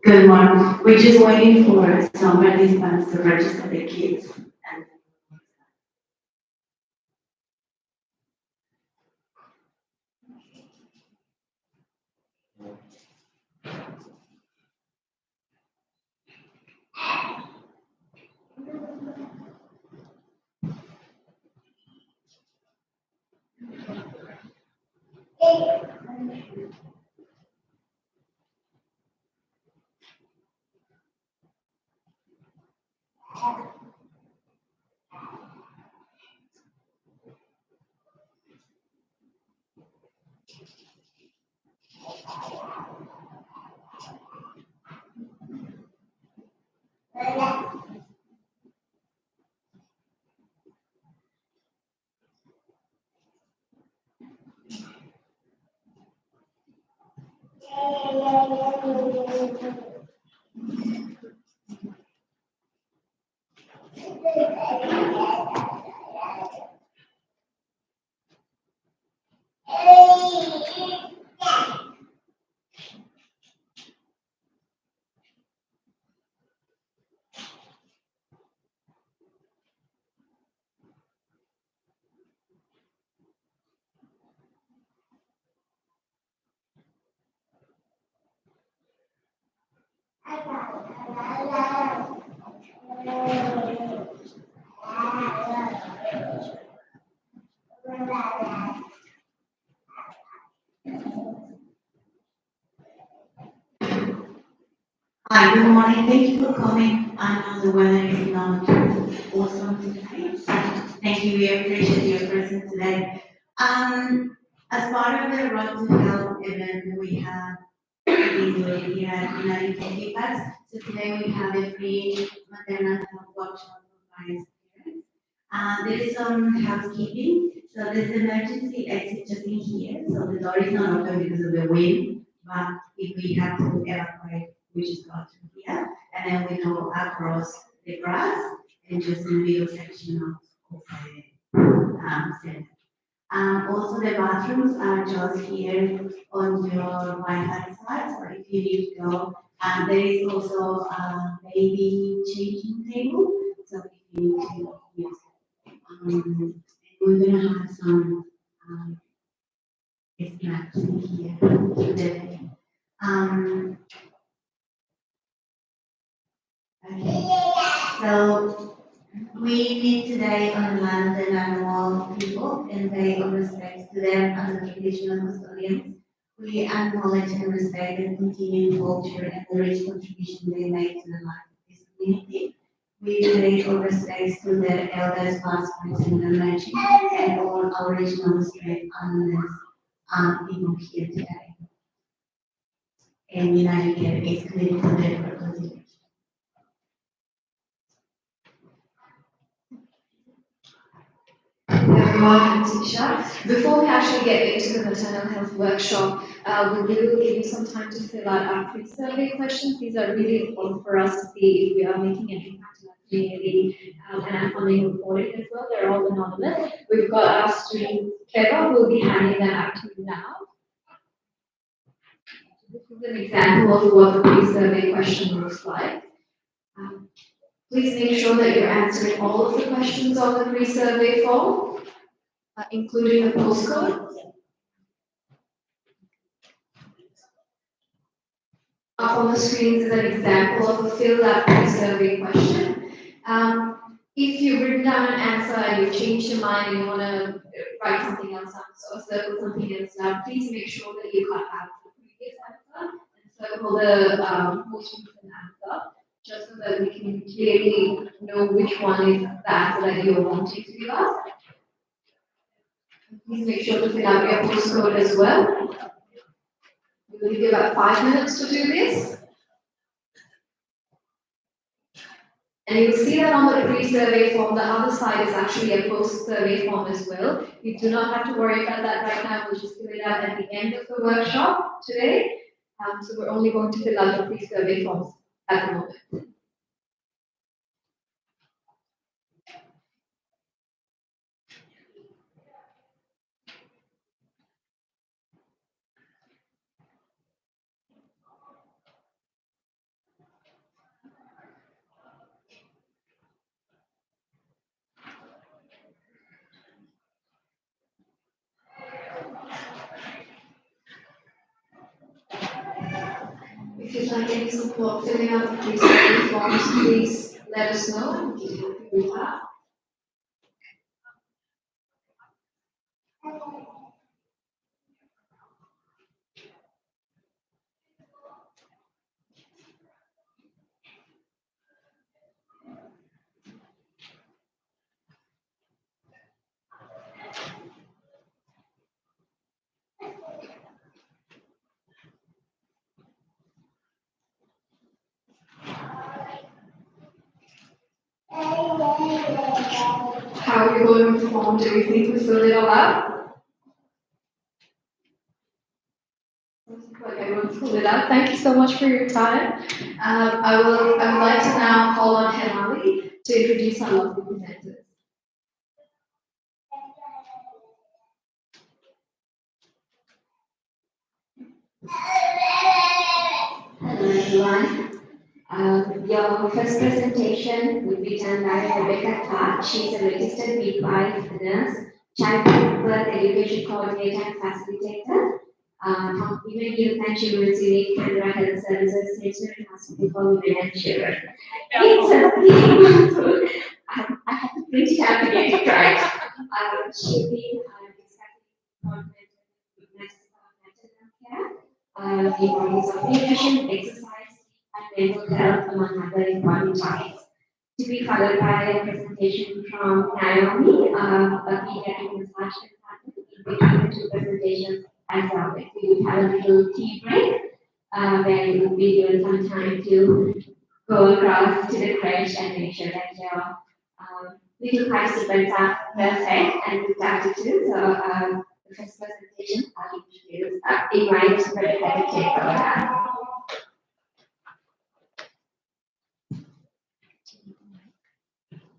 Good morning. We're just waiting for some participants to register the kids. And Hi, good morning. Thank you for coming. I know the weather is not awesome today. Thank you. We appreciate your presence today. As part of the Road to Health event that we have been doing here at Kippax, so today we have a free maternal health workshop for parents. There is some housekeeping. So there's an emergency exit just in here. So the door is not open because of the wind. But if we have to evacuate, we just go through here. And then we go across the grass and just in the middle section of the center. Also, the bathrooms are just here on your right hand side. So if you need to go, there is also a baby changing table. So if you need to use we're gonna have some snacks in here today. Okay. So we meet today on land and animal people and pay our respects to them as a traditional custodians. We acknowledge and respect their continuing culture and the rich contribution they make to the life of this community. We pay our respects to their elders, past, present, and emerging, and all our original straight animals people here today. And UnitingCare is committed to their continuation. Everyone, I'm Tisha. Before we actually get into the maternal health workshop, we will give you some time to fill out our pre-survey questions. These are really important for us to see if we are making an impact in our community, and I'm funding reporting as well. They're all anonymous. We've got our student Clever, who will be handing them out to you now. This is an example of what the pre-survey question looks like. Please make sure that you're answering all of the questions on the pre-survey form, including the postcode. Up on the screen is an example of a filled out pre-survey question. if you've written down an answer and you've changed your mind and you want to write something else down or circle something else down, please make sure that you cut out the previous answer and circle the most recent answer, just so that we can clearly know which one is the answer that you're wanting to give us. Please make sure to fill out your postcode as well. We'll give you about 5 minutes to do this. And you'll see that on the pre-survey form, the other side is actually a post-survey form as well. You do not have to worry about that right now. We'll just fill it out at the end of the workshop today. So we're only going to fill out the pre-survey forms at the moment. If you'd like any support filling out the pre-survey forms, please let us know and we can help you with that. How are you going with the form? Do you think we filled it all out? Like everyone's filled it out. Thank you so much for your time. I would like to now call on Henali to introduce our lovely presenters. Hello everyone. Your first presentation will be done by Rebecca Clark. She's a registered midwife, nurse, childbirth education coordinator and facilitator from Women, Youth and Children's Unit, Canberra Health Services, National Hospital for Women and Children. It's a I have to print it out to get it right. She'll be discussing maternal care, the importance of nutrition, exercise, and mental health, among other important topics. To be followed by a presentation from Naomi, a pediatric massage consultant, in between the two presentations as well. We will have a little tea break where you will be given some time to go across to the crèche and make sure that your little participants are perfect and looked after too. So the first presentation, I'll introduce, invite Rebecca to take over.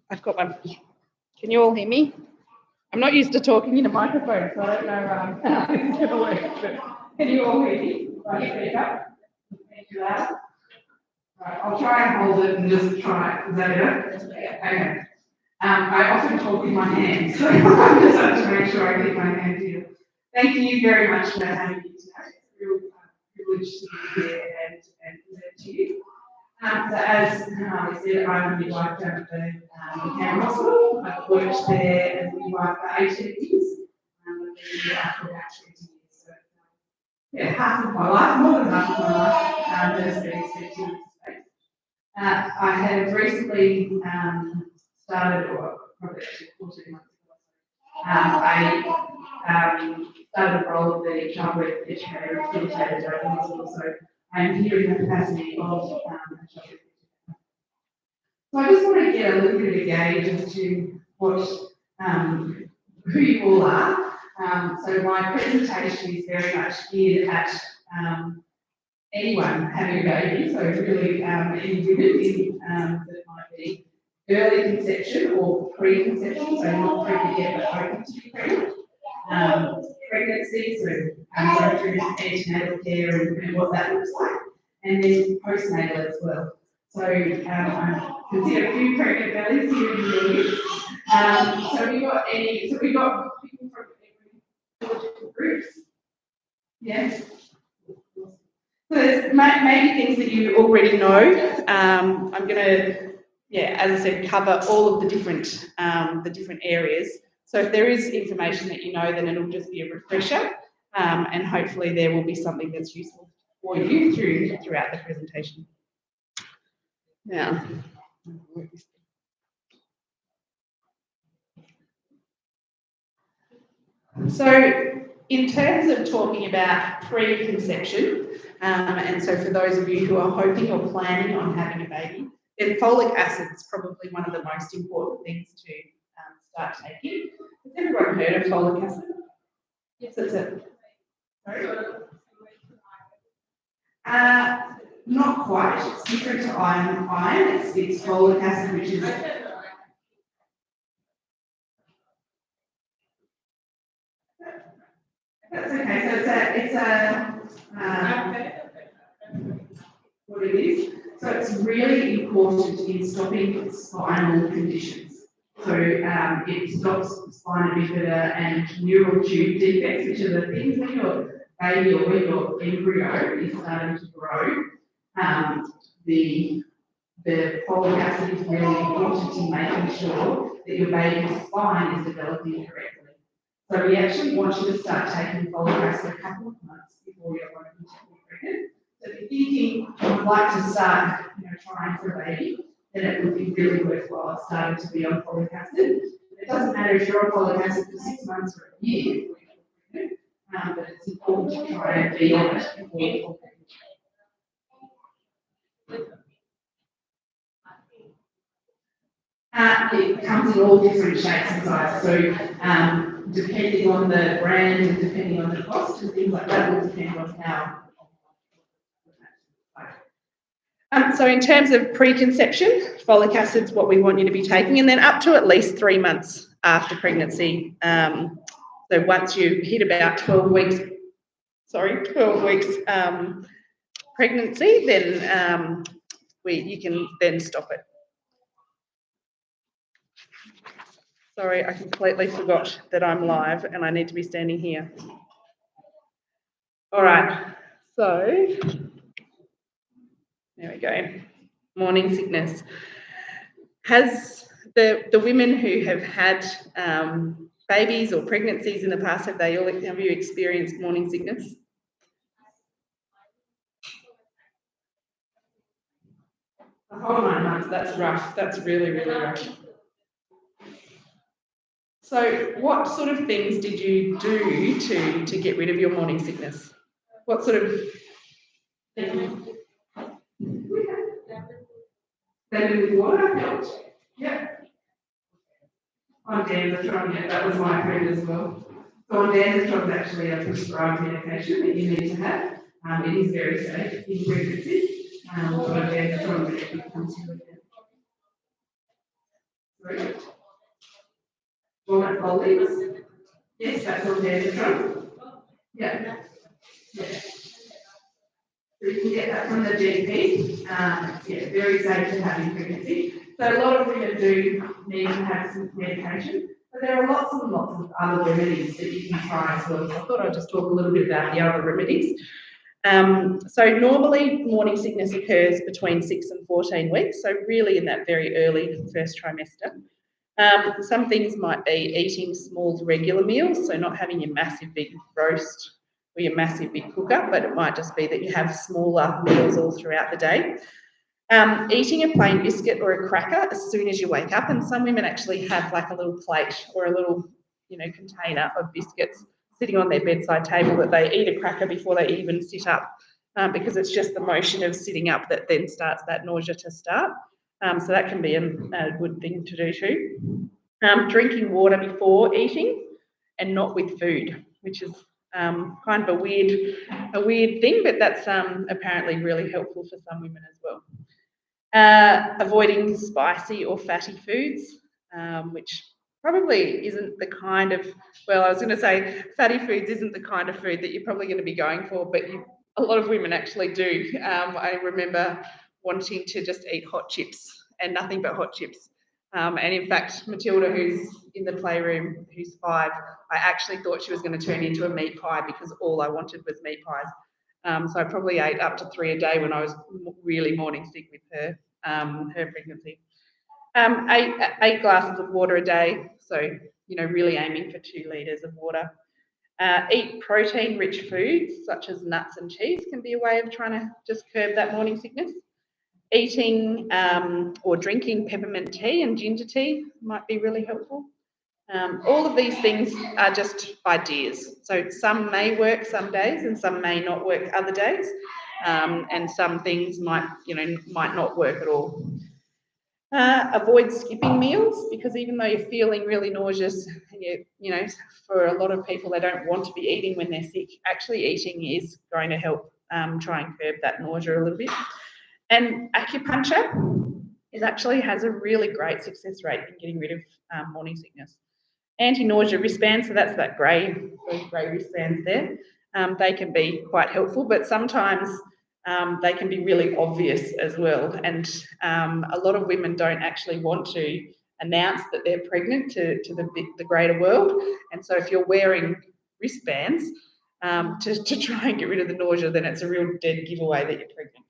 I've got one. Can you all hear me? I'm not used to talking in a microphone, so I don't know how this is going to work. But can you all hear me? Right, speak up. Thank you, loud. Right, I'll try and hold it and just try. Is that better? Okay. I often talk with my hands, so I just have to make sure I keep my hands here. Thank you very much for having me today. It's a real privilege to be here and present to you. So as I said, I'm a midwife down at the Canberra Hospital. I've worked there as a midwife for 18 years. I've been here for about 20 years. So yeah, half of my life, more than half of my life, has been spent in this space. I have recently started, or probably actually 14 months ago, I started the role of the childbirth educator and facilitator at the hospital. So I'm here in the capacity of a childbirth educator. So I just want to get a little bit of a gauge as to what, who you all are. So my presentation is very much geared at anyone having a baby, so really any women in, that might be early conception or pre-conception, so not pregnant yet but hoping to be pregnant. Pregnancy, so going through antenatal care and what that looks like, and then postnatal as well. So I can see a few pregnant bellies here in the audience. So we got people from every different groups. Yes. So there's maybe things that you already know. I'm going to yeah, as I said, cover all of the different areas. So if there is information that you know, then it'll just be a refresher, and hopefully there will be something that's useful for you throughout the presentation. Now, so in terms of talking about preconception, and so for those of you who are hoping or planning on having a baby, then folic acid is probably one of the most important things to start taking. Has everyone heard of folic acid? Yes, it's a. Sorry? Not quite. It's different to iron. It's folic acid, which is. That's okay. So it's what it is. So it's really important in stopping spinal conditions. So it stops spina bifida and neural tube defects, which are the things when your baby or when your embryo is starting to grow. The folic acid is really important in making sure that your baby's spine is developing correctly. So we actually want you to start taking folic acid a couple of months before you're going to be pregnant. So if you're thinking, I would like to start, trying for a baby, then it would be really worthwhile starting to be on folic acid. It doesn't matter if you're on folic acid for 6 months or a year, but it's important to try and be on it before you're pregnant. It comes in all different shapes and sizes. So depending on the brand and depending on the cost and things like that will depend on how. So in terms of preconception, folic acid is what we want you to be taking, and then up to at least 3 months after pregnancy. So once you hit about 12 weeks pregnancy, then you can then stop it. Sorry, I completely forgot that I'm live and I need to be standing here. All right, so there we go. Morning sickness. Has the women who have had babies or pregnancies in the past, have you experienced morning sickness? The whole 9 months, that's rough. That's really, really rough. So what sort of things did you do to get rid of your morning sickness? What sort of things? Lemon with water helped. Yep. On Danzatron, yeah, that was my friend as well. So on Danzatron is actually a prescribed medication that you need to have. It is very safe in pregnancy. So on Danzatron it comes with it. Sorry. Walnut folies. Yes, that's on Danzatron. Yeah. Yeah. So you can get that from the GP. Yeah, very safe to have in pregnancy. So a lot of women do need to have some medication, but there are lots and lots of other remedies that you can try as well. So I thought I'd just talk a little bit about the other remedies. So normally morning sickness occurs between 6 and 14 weeks, so really in that very early first trimester. Some things might be eating small regular meals, so not having your massive big roast or your massive big cook-up, but it might just be that you have smaller meals all throughout the day. Eating a plain biscuit or a cracker as soon as you wake up, and some women actually have like a little plate or a little, container of biscuits sitting on their bedside table that they eat a cracker before they even sit up, because it's just the motion of sitting up that then starts that nausea to start. So that can be a good thing to do too. Drinking water before eating and not with food, which is kind of a weird thing, but that's apparently really helpful for some women as well. Avoiding spicy or fatty foods, which probably isn't the kind of, well, I was going to say fatty foods isn't the kind of food that you're probably going to be going for, but a lot of women actually do. I remember wanting to just eat hot chips and nothing but hot chips. And in fact, Matilda, who's in the playroom, who's 5, I actually thought she was going to turn into a meat pie because all I wanted was meat pies. So I probably ate up to 3 a day when I was really morning sick with her pregnancy. Eight glasses of water a day, so really aiming for 2 litres of water. Eat protein-rich foods such as nuts and cheese can be a way of trying to just curb that morning sickness. Eating or drinking peppermint tea and ginger tea might be really helpful. All of these things are just ideas. So some may work some days and some may not work other days. And some things might not work at all. Avoid skipping meals, because even though you're feeling really nauseous, and for a lot of people, they don't want to be eating when they're sick. Actually, eating is going to help try and curb that nausea a little bit. And acupuncture has a really great success rate in getting rid of morning sickness. Anti-nausea wristbands, so that's those grey wristbands there. They can be quite helpful, but sometimes they can be really obvious as well. And a lot of women don't actually want to announce that they're pregnant to the greater world. And so if you're wearing wristbands to try and get rid of the nausea, then it's a real dead giveaway that you're pregnant.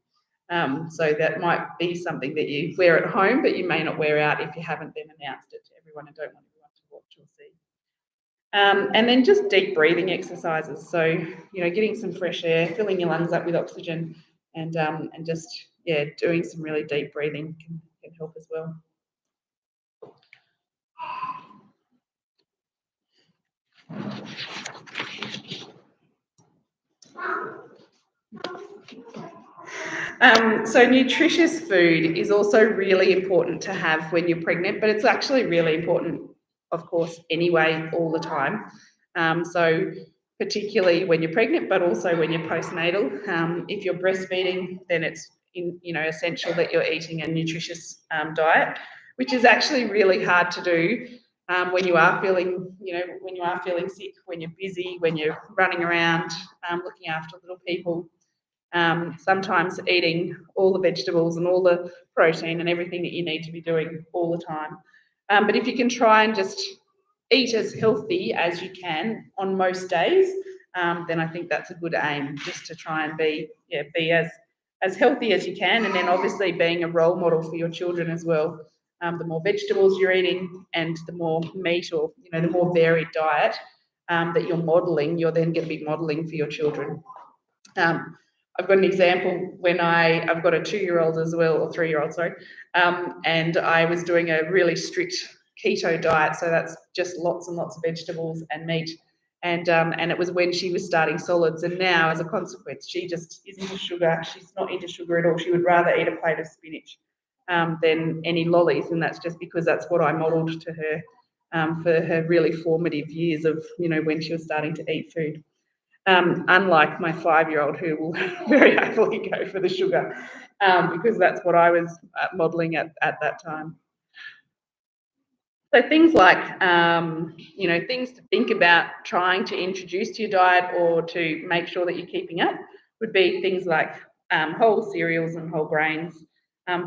So that might be something that you wear at home, but you may not wear out if you haven't then announced it to everyone and don't want everyone to watch or see. And then just deep breathing exercises. So, getting some fresh air, filling your lungs up with oxygen, and just, doing some really deep breathing can help as well. So nutritious food is also really important to have when you're pregnant, but it's actually really important, of course, anyway, all the time. So particularly when you're pregnant, but also when you're postnatal. If you're breastfeeding, then it's essential that you're eating a nutritious diet, which is actually really hard to do when you are feeling, sick, when you're busy, when you're running around looking after little people. Sometimes eating all the vegetables and all the protein and everything that you need to be doing all the time. But if you can try and just eat as healthy as you can on most days, then I think that's a good aim, just to try and be as healthy as you can, and then obviously being a role model for your children as well. The more vegetables you're eating and the more meat, or the more varied diet that you're modelling, you're then going to be modelling for your children. I've got an example when I've got a 2-year-old as well, or 3-year-old, sorry, and I was doing a really strict keto diet, so that's just lots and lots of vegetables and meat, and it was when she was starting solids, and now as a consequence she just isn't into sugar. She's not into sugar at all. She would rather eat a plate of spinach than any lollies, and that's just because that's what I modelled to her for her really formative years of when she was starting to eat food. Unlike my 5-year-old, who will very happily go for the sugar, because that's what I was modelling at that time. So things like, things to think about trying to introduce to your diet or to make sure that you're keeping up would be things like whole cereals and whole grains,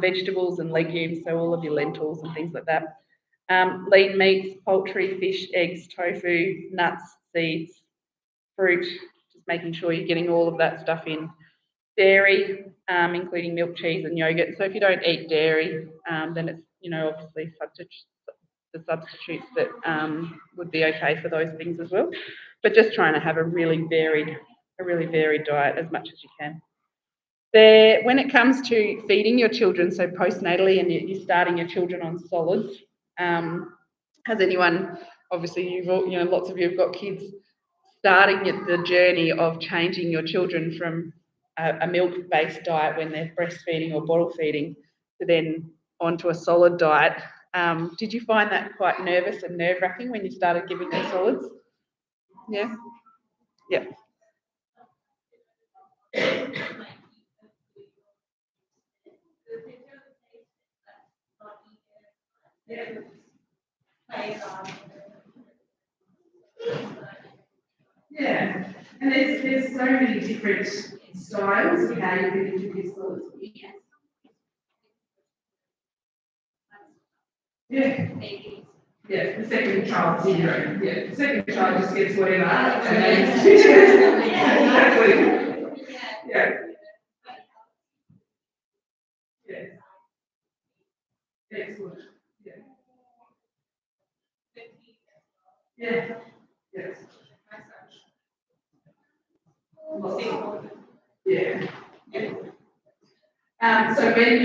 vegetables and legumes, so all of your lentils and things like that. Lean meats, poultry, fish, eggs, tofu, nuts, seeds, fruit, just making sure you're getting all of that stuff in. Dairy, including milk, cheese and yogurt. So if you don't eat dairy, then it's, obviously the substitutes that would be okay for those things as well. But just trying to have a really varied diet as much as you can. When it comes to feeding your children, so postnatally, and you're starting your children on solids, has anyone, obviously you've all, lots of you have got kids, starting the journey of changing your children from a milk-based diet when they're breastfeeding or bottle feeding to then onto a solid diet. Did you find that quite nervous and nerve-wracking when you started giving them solids? Yeah? Yeah. Yeah, and there's so many different styles of how you can introduce solids. Yeah. Yeah, the second child 0. Yeah, the second child just gets whatever. And then exactly. Yeah. Yeah. Excellent. Yeah. Yes. Yeah. So when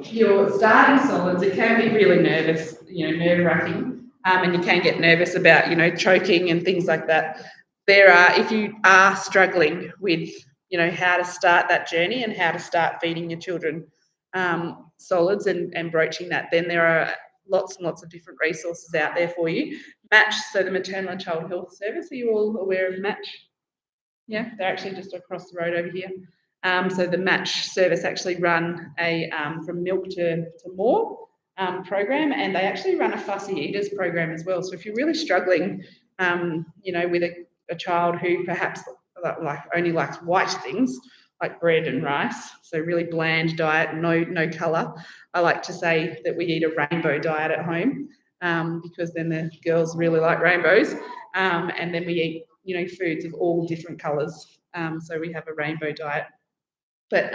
you're starting solids, it can be really nerve-wracking, and you can get nervous about, choking and things like that. If you are struggling with, how to start that journey and how to start feeding your children solids and broaching that, then there are lots and lots of different resources out there for you. Match, so the Maternal and Child Health Service, are you all aware of Match? Yeah, they're actually just across the road over here. So the Match service actually run a from milk to more program, and they actually run a fussy eaters program as well. So if you're really struggling, with a child who perhaps like only likes white things like bread and rice, so really bland diet, no colour, I like to say that we eat a rainbow diet at home, because then the girls really like rainbows, and then we eat foods of all different colours. So we have a rainbow diet. But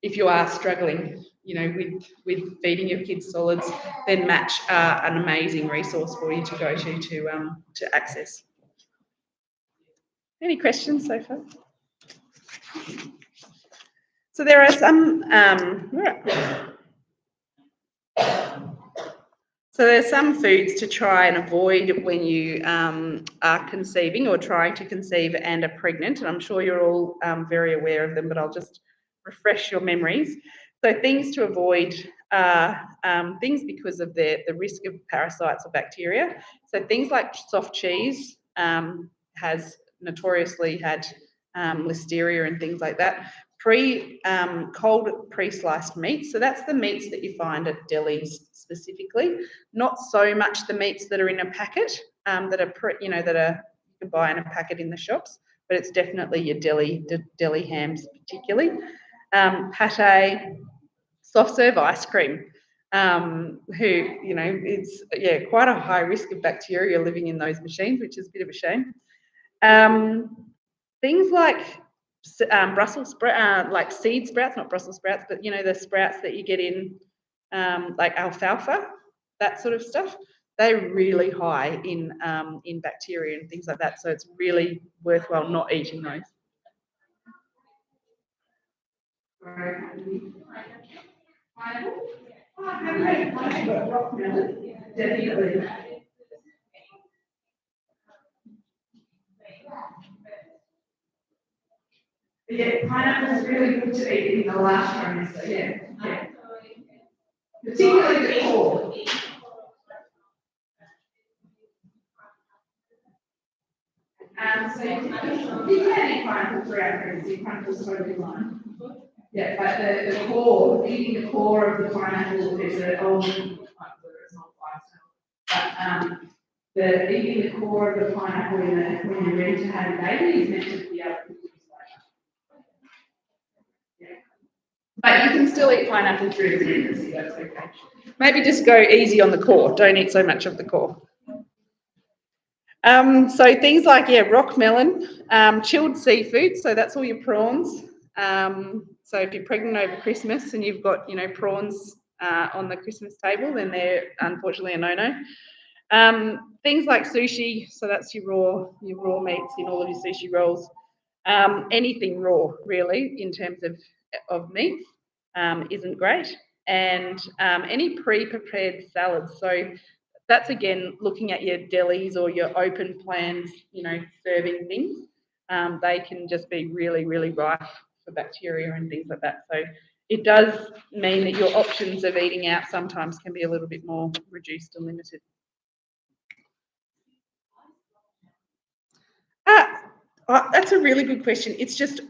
if you are struggling, with feeding your kids solids, then Match are an amazing resource for you to go to access. Any questions so far? So there are some. So there's some foods to try and avoid when you are conceiving or trying to conceive and are pregnant, and I'm sure you're all very aware of them, but I'll just refresh your memories. So things to avoid are things because of the risk of parasites or bacteria. So things like soft cheese has notoriously had listeria and things like that. Cold pre-sliced meats. So that's the meats that you find at delis specifically. Not so much the meats that are in a packet that are you can buy in a packet in the shops, but it's definitely your deli hams particularly. Pate, soft serve ice cream. It's quite a high risk of bacteria living in those machines, which is a bit of a shame. Things like Brussels sprout, like seed sprouts, not Brussels sprouts, but the sprouts that you get in like alfalfa, that sort of stuff. They're really high in bacteria and things like that, so it's really worthwhile not eating those. Definitely. Yeah, pineapple is really good to eat in the last trimester. Yeah. Particularly the core. So you can eat pineapple throughout pregnancy. Pineapple is totally fine. Yeah, but the core, eating the core of the pineapple is an old, it's not lifestyle. But eating the core of the pineapple when you're ready to have a baby is meant to be able to produce later. Yeah. But you can still eat pineapple through the pregnancy, that's okay. Maybe just go easy on the core, don't eat so much of the core. So things like, rock melon, chilled seafood, so that's all your prawns. So if you're pregnant over Christmas and you've got, prawns on the Christmas table, then they're unfortunately a no-no. Things like sushi, so that's your raw meats in all of your sushi rolls. Anything raw, really, in terms of meats, isn't great. And any pre-prepared salads, so that's again looking at your delis or your open plans, serving things. They can just be really, really rife for bacteria and things like that. So it does mean that your options of eating out sometimes can be a little bit more reduced and limited. That's a really good question. It's just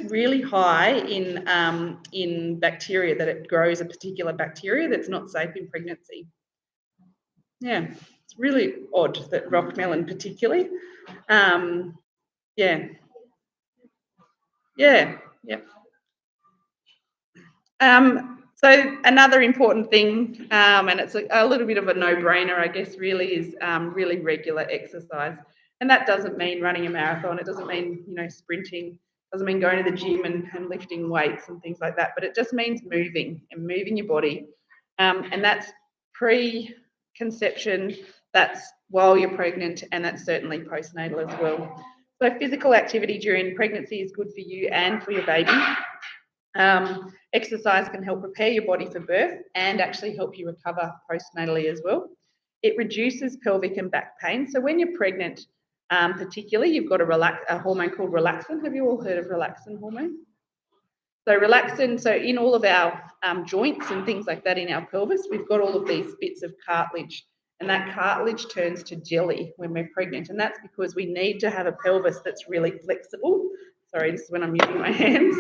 really high in bacteria, that it grows a particular bacteria that's not safe in pregnancy. Yeah, it's really odd that rock melon particularly. Yeah. So another important thing, and it's a little bit of a no-brainer, I guess, really, is really regular exercise. And that doesn't mean running a marathon. It doesn't mean, sprinting. It doesn't mean going to the gym and lifting weights and things like that. But it just means moving your body. And that's pre-conception. That's while you're pregnant, and that's certainly postnatal as well. So physical activity during pregnancy is good for you and for your baby. Exercise can help prepare your body for birth and actually help you recover postnatally as well. It reduces pelvic and back pain. So when you're pregnant, particularly, you've got a hormone called relaxin. Have you all heard of relaxin hormone? So relaxin, so in all of our joints and things like that in our pelvis, we've got all of these bits of cartilage, and that cartilage turns to jelly when we're pregnant, and that's because we need to have a pelvis that's really flexible. Sorry, this is when I'm using my hands.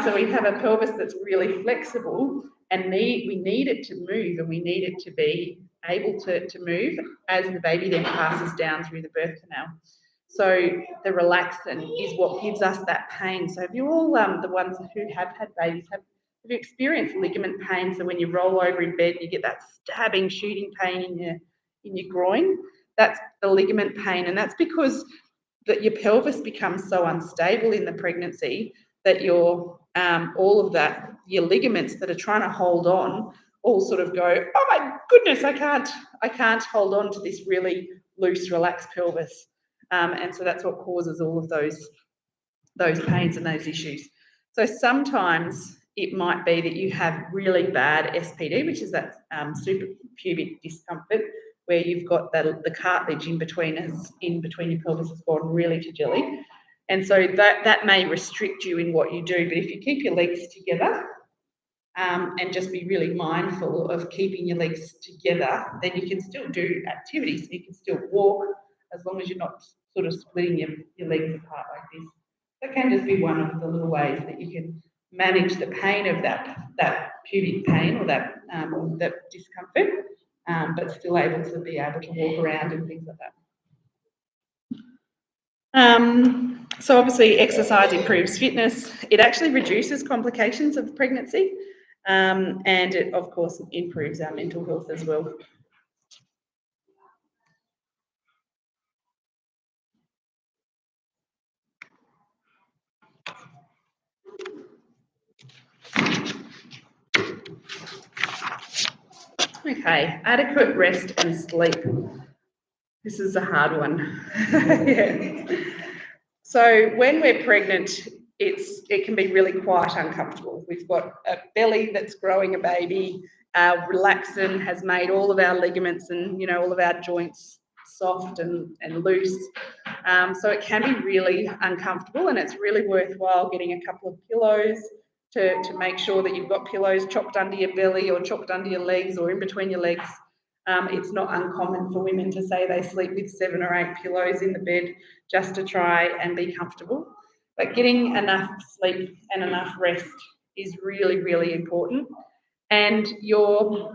So we have a pelvis that's really flexible, and we need it to move, and we need it to be able to move as the baby then passes down through the birth canal. So the relaxin is what gives us that pain. So have you all, the ones who have had babies, have you experienced ligament pain? So when you roll over in bed, you get that stabbing, shooting pain in your groin. That's the ligament pain, and that's because your pelvis becomes so unstable in the pregnancy that your ligaments that are trying to hold on all sort of go, oh my goodness, I can't hold on to this really loose, relaxed pelvis. And so that's what causes all of those pains and those issues. So sometimes it might be that you have really bad SPD, which is that suprapubic discomfort, where you've got the cartilage in between your pelvis has gone really to jelly. And so that may restrict you in what you do. But if you keep your legs together and just be really mindful of keeping your legs together, then you can still do activities. You can still walk as long as you're not sort of splitting your legs apart like this. That can just be one of the little ways that you can manage the pain of that pubic pain or that discomfort, but still able to walk around and things like that. So obviously exercise improves fitness. It actually reduces complications of pregnancy, and it of course improves our mental health as well. Okay, adequate rest and sleep. This is a hard one. Yeah. So when we're pregnant, it can be really quite uncomfortable. We've got a belly that's growing a baby. Our relaxin has made all of our ligaments and all of our joints soft and loose. So it can be really uncomfortable, and it's really worthwhile getting a couple of pillows to make sure that you've got pillows chopped under your belly or chopped under your legs or in between your legs. It's not uncommon for women to say they sleep with 7 or 8 pillows in the bed just to try and be comfortable. But getting enough sleep and enough rest is really, really important. And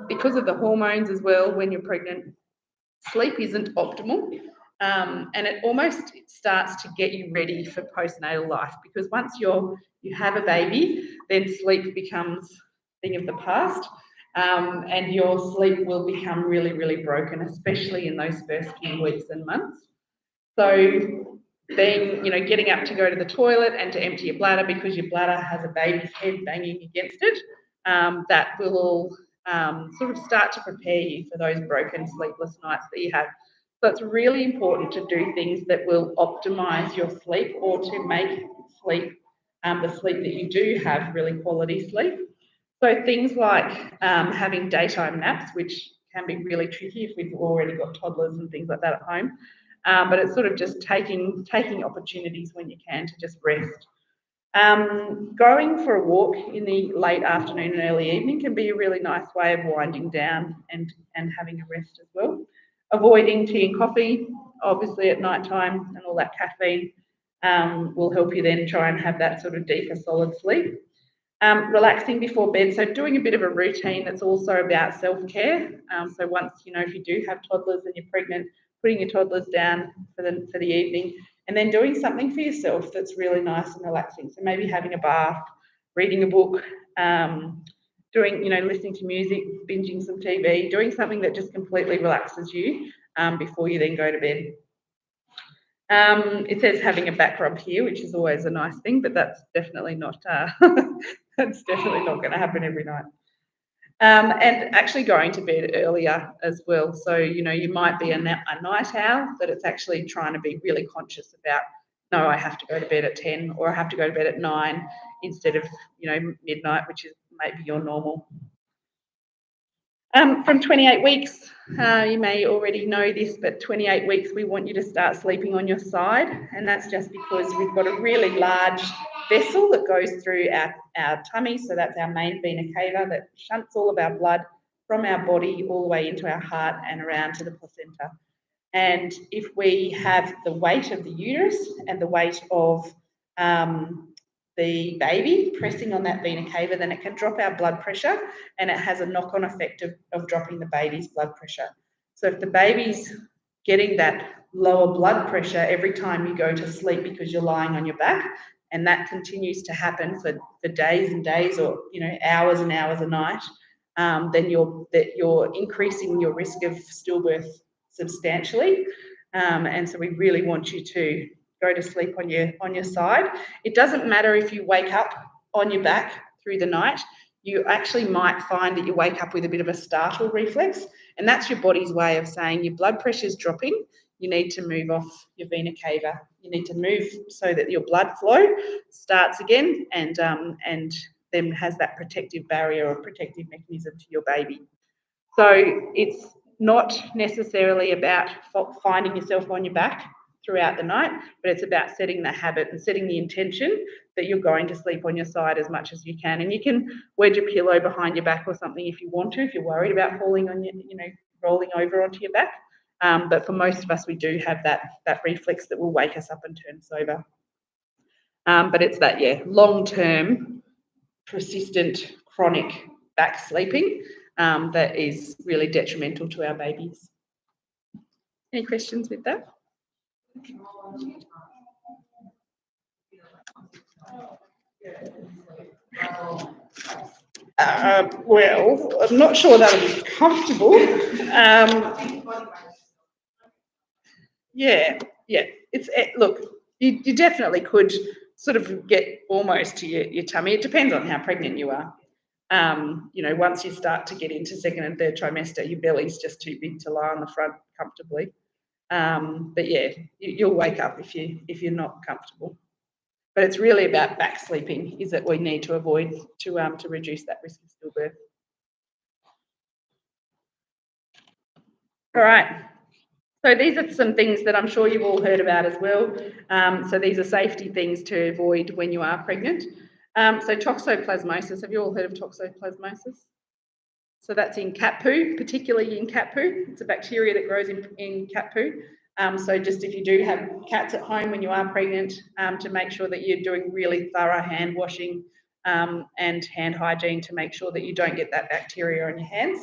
because of the hormones as well, when you're pregnant, sleep isn't optimal. And it almost starts to get you ready for postnatal life, because once you have a baby, then sleep becomes a thing of the past. And your sleep will become really, really broken, especially in those first few weeks and months. So then, getting up to go to the toilet and to empty your bladder because your bladder has a baby's head banging against it, that will all sort of start to prepare you for those broken, sleepless nights that you have. So it's really important to do things that will optimise your sleep, or to make sleep, the sleep that you do have, really quality sleep. So things like having daytime naps, which can be really tricky if we've already got toddlers and things like that at home. But it's sort of just taking opportunities when you can to just rest. Going for a walk in the late afternoon and early evening can be a really nice way of winding down and having a rest as well. Avoiding tea and coffee, obviously at night time, and all that caffeine will help you then try and have that sort of deeper, solid sleep. Relaxing before bed, so doing a bit of a routine that's also about self-care. So once, if you do have toddlers and you're pregnant, putting your toddlers down for the evening, and then doing something for yourself that's really nice and relaxing. So maybe having a bath, reading a book, listening to music, binging some TV, doing something that just completely relaxes you before you then go to bed. It says having a back rub here, which is always a nice thing, but that's definitely not that's definitely not going to happen every night. And actually going to bed earlier as well. So, you might be a night owl, but it's actually trying to be really conscious about, no, I have to go to bed at 10 or I have to go to bed at 9 instead of, midnight, which is maybe your normal. From 28 weeks, you may already know this, but 28 weeks, we want you to start sleeping on your side. And that's just because we've got a really large vessel that goes through our tummy. So that's our main vena cava that shunts all of our blood from our body all the way into our heart and around to the placenta. And if we have the weight of the uterus and the weight of the baby pressing on that vena cava, then it can drop our blood pressure, and it has a knock-on effect of dropping the baby's blood pressure. So if the baby's getting that lower blood pressure every time you go to sleep because you're lying on your back, and that continues to happen for days and days, or hours and hours a night, then you're increasing your risk of stillbirth substantially. And so we really want you to go to sleep on your side. It doesn't matter if you wake up on your back through the night. You actually might find that you wake up with a bit of a startle reflex, and that's your body's way of saying your blood pressure is dropping. You need to move off your vena cava. You need to move so that your blood flow starts again, and then has that protective barrier or protective mechanism to your baby. So it's not necessarily about finding yourself on your back throughout the night, but it's about setting the habit and setting the intention that you're going to sleep on your side as much as you can. And you can wedge a pillow behind your back or something if you want to, if you're worried about falling on your, rolling over onto your back. But for most of us, we do have that reflex that will wake us up and turn us over. But it's that, long-term, persistent, chronic back sleeping that is really detrimental to our babies. Any questions with that? Well, I'm not sure that would be comfortable. Look, you definitely could sort of get almost to your tummy. It depends on how pregnant you are. Once you start to get into second and third trimester, your belly's just too big to lie on the front comfortably. But yeah, you'll wake up if you're not comfortable. But it's really about back sleeping is that we need to avoid to reduce that risk of stillbirth. All right. So these are some things that I'm sure you've all heard about as well. So these are safety things to avoid when you are pregnant. So toxoplasmosis, have you all heard of toxoplasmosis? So that's in cat poo, particularly in cat poo. It's a bacteria that grows in cat poo. So just if you do have cats at home when you are pregnant, to make sure that you're doing really thorough hand washing and hand hygiene to make sure that you don't get that bacteria on your hands.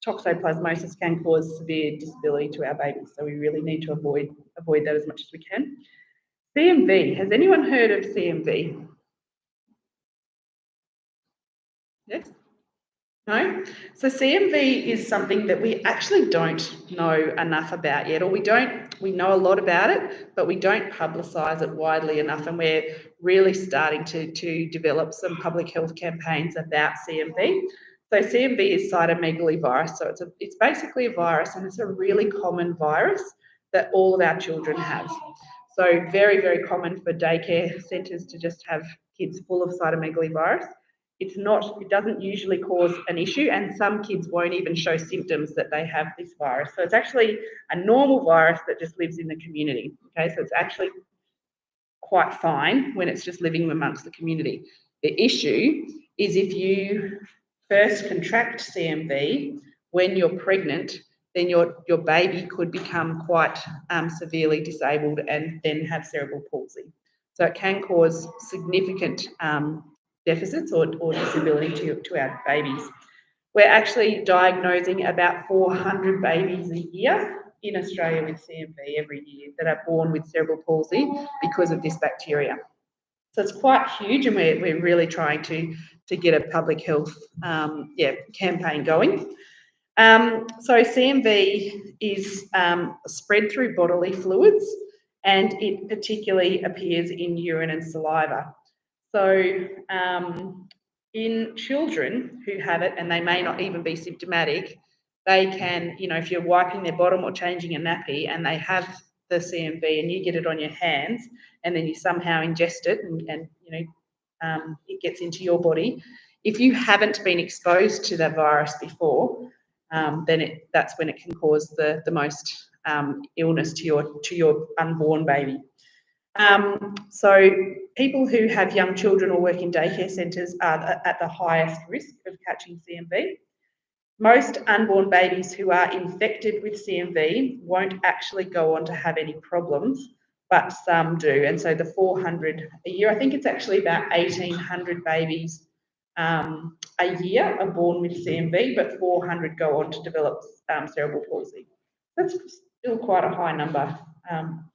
Toxoplasmosis can cause severe disability to our babies, so we really need to avoid that as much as we can. CMV, has anyone heard of CMV? Yes? No? So CMV is something that we actually don't know enough about yet, or we know a lot about it, but we don't publicise it widely enough, and we're really starting to develop some public health campaigns about CMV. So CMV is cytomegalovirus, so it's basically a virus, and it's a really common virus that all of our children have. So very, very common for daycare centres to just have kids full of cytomegalovirus. It doesn't usually cause an issue, and some kids won't even show symptoms that they have this virus. So it's actually a normal virus that just lives in the community. Okay, so it's actually quite fine when it's just living amongst the community. The issue is if you first contract CMV when you're pregnant, then your baby could become quite severely disabled and then have cerebral palsy. So it can cause significant deficits or disability to our babies. We're actually diagnosing about 400 babies a year in Australia with CMV every year that are born with cerebral palsy because of this bacteria. So it's quite huge, and we're really trying to get a public health campaign going. So CMV is spread through bodily fluids, and it particularly appears in urine and saliva. So In children who have it, and they may not even be symptomatic, they can, if you're wiping their bottom or changing a nappy and they have the CMV and you get it on your hands and then you somehow ingest it and it gets into your body. If you haven't been exposed to that virus before, then that's when it can cause the most illness to your unborn baby. So people who have young children or work in daycare centres are at the highest risk of catching CMV. Most unborn babies who are infected with CMV won't actually go on to have any problems, but some do. And so the 400 a year, I think it's actually about 1,800 babies a year are born with CMV, but 400 go on to develop cerebral palsy. That's still quite a high number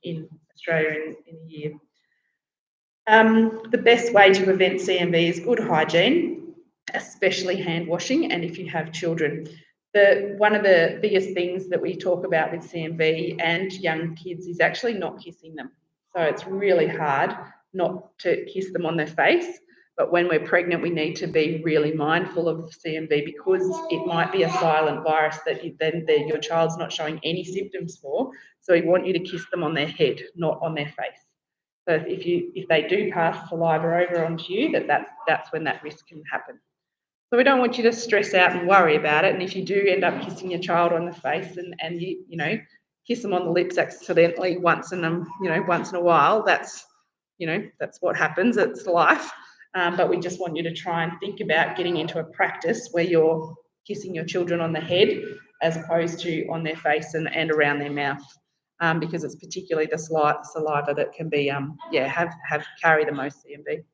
in Australia in a year. The best way to prevent CMV is good hygiene, especially hand washing, and if you have children. One of the biggest things that we talk about with CMV and young kids is actually not kissing them. So it's really hard not to kiss them on their face, but when we're pregnant, we need to be really mindful of CMV because it might be a silent virus that your child's not showing any symptoms for. So we want you to kiss them on their head, not on their face. So if they do pass saliva over onto you, that's when that risk can happen. So we don't want you to stress out and worry about it. And if you do end up kissing your child on the face and you kiss them on the lips accidentally once in a while, that's what happens. It's life. But we just want you to try and think about getting into a practice where you're kissing your children on the head as opposed to on their face and around their mouth. Because it's particularly the saliva that can be carry the most CMV.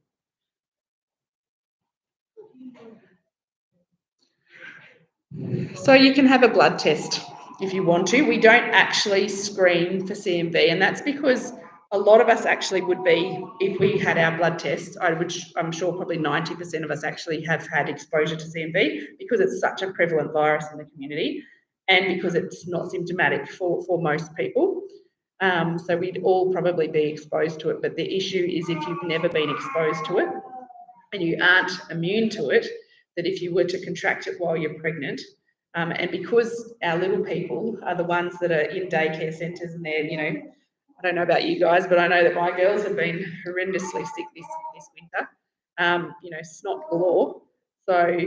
So you can have a blood test if you want to. We don't actually screen for CMV, and that's because a lot of us actually would be, if we had our blood tests, I'm sure probably 90% of us actually have had exposure to CMV because it's such a prevalent virus in the community and because it's not symptomatic for most people. So we'd all probably be exposed to it, but the issue is if you've never been exposed to it and you aren't immune to it, that if you were to contract it while you're pregnant, and because our little people are the ones that are in daycare centres and they're, I don't know about you guys, but I know that my girls have been horrendously sick this winter, snot galore. So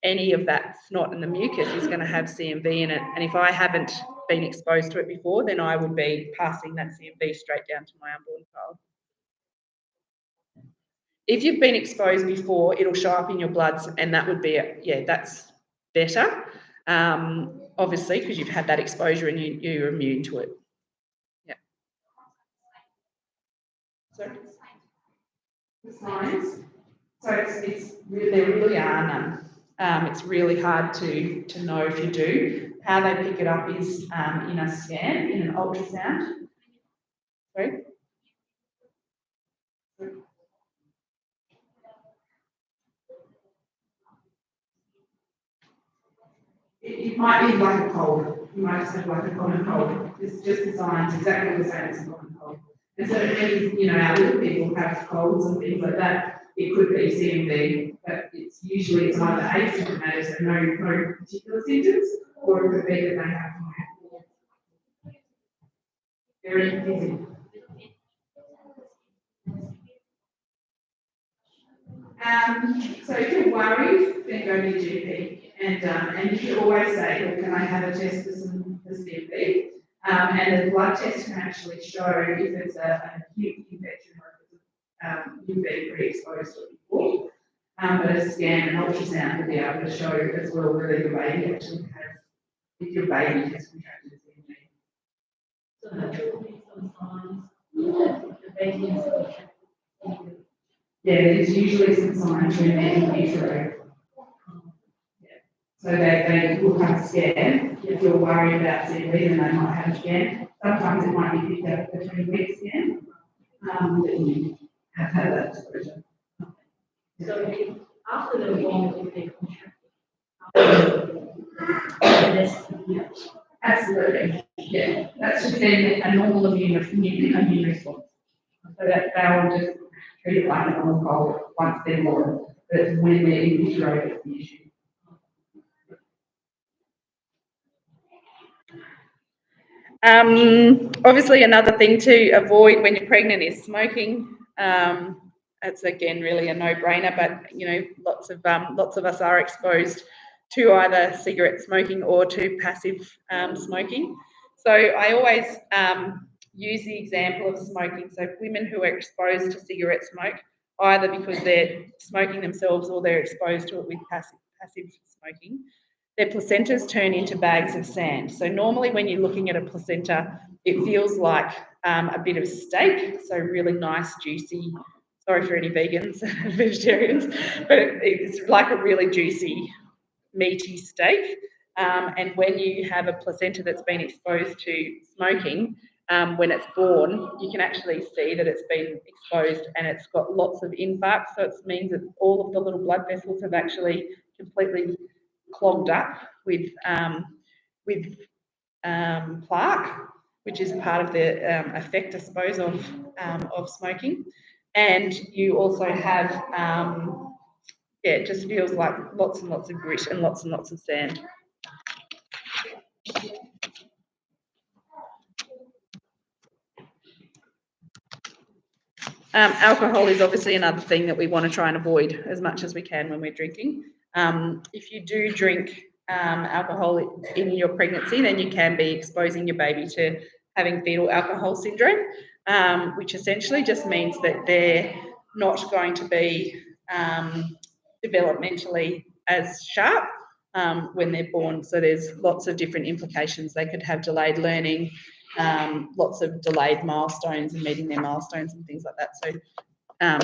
any of that snot and the mucus is going to have CMV in it. And if I haven't been exposed to it before, then I would be passing that CMV straight down to my unborn child. If you've been exposed before, it'll show up in your bloods, and that would be, that's better, obviously, because you've had that exposure and you're immune to it. Yeah. Sorry? The signs? So there really are none. It's really hard to know if you do. How they pick it up is in a scan, in an ultrasound. Sorry? It might be like a cold. You might just have like a common cold. It's just the signs exactly the same as a common cold. And so when our little people have colds and things like that, it could be CMV, but it's either asymptomatic, so no particular symptoms, or it could be that they have very busy. So if you're worried, then go to your GP. And you should always say, well, can I have a test for CMV? And the blood test can actually show if it's an acute infection or if you've been pre-exposed to it before. But a scan and ultrasound will be able to show as well whether your baby actually has, if your baby has contracted CMV. So that will be some signs that the baby has contracted CMV. Yeah, there's usually some signs when they're in utero. So they will have a scan. If you're worried about CMV, then they might have a scan. Sometimes it might be picked up a 20-week scan. That you have had that exposure. So after the born, if they contract, absolutely. Yeah, that's just a normal immune response. So that they'll just treat it like a normal cold once they're born. but it's when they're in utero that's the issue. Obviously, another thing to avoid when you're pregnant is smoking. It's again really a no-brainer, but you know, lots of us are exposed to either cigarette smoking or to passive smoking. So I always use the example of smoking. So women who are exposed to cigarette smoke, either because they're smoking themselves or they're exposed to it with passive smoking, their placentas turn into bags of sand. So normally when you're looking at a placenta, it feels like a bit of steak, so really nice, juicy. Sorry for any vegans and vegetarians, but it's like a really juicy, meaty steak. And when you have a placenta that's been exposed to smoking, when it's born, you can actually see that it's been exposed and it's got lots of infarct. So it means that all of the little blood vessels have actually completely clogged up with plaque, which is part of the effect, I suppose, of smoking. And you also have, yeah, it just feels like lots and lots of grit and lots of sand. Alcohol is obviously another thing that we want to try and avoid as much as we can when we're drinking. If you do drink alcohol in your pregnancy, then you can be exposing your baby to having fetal alcohol syndrome, which essentially just means that they're not going to be developmentally as sharp when they're born. So there's lots of different implications. They could have delayed learning, lots of delayed milestones and meeting their milestones and things like that. So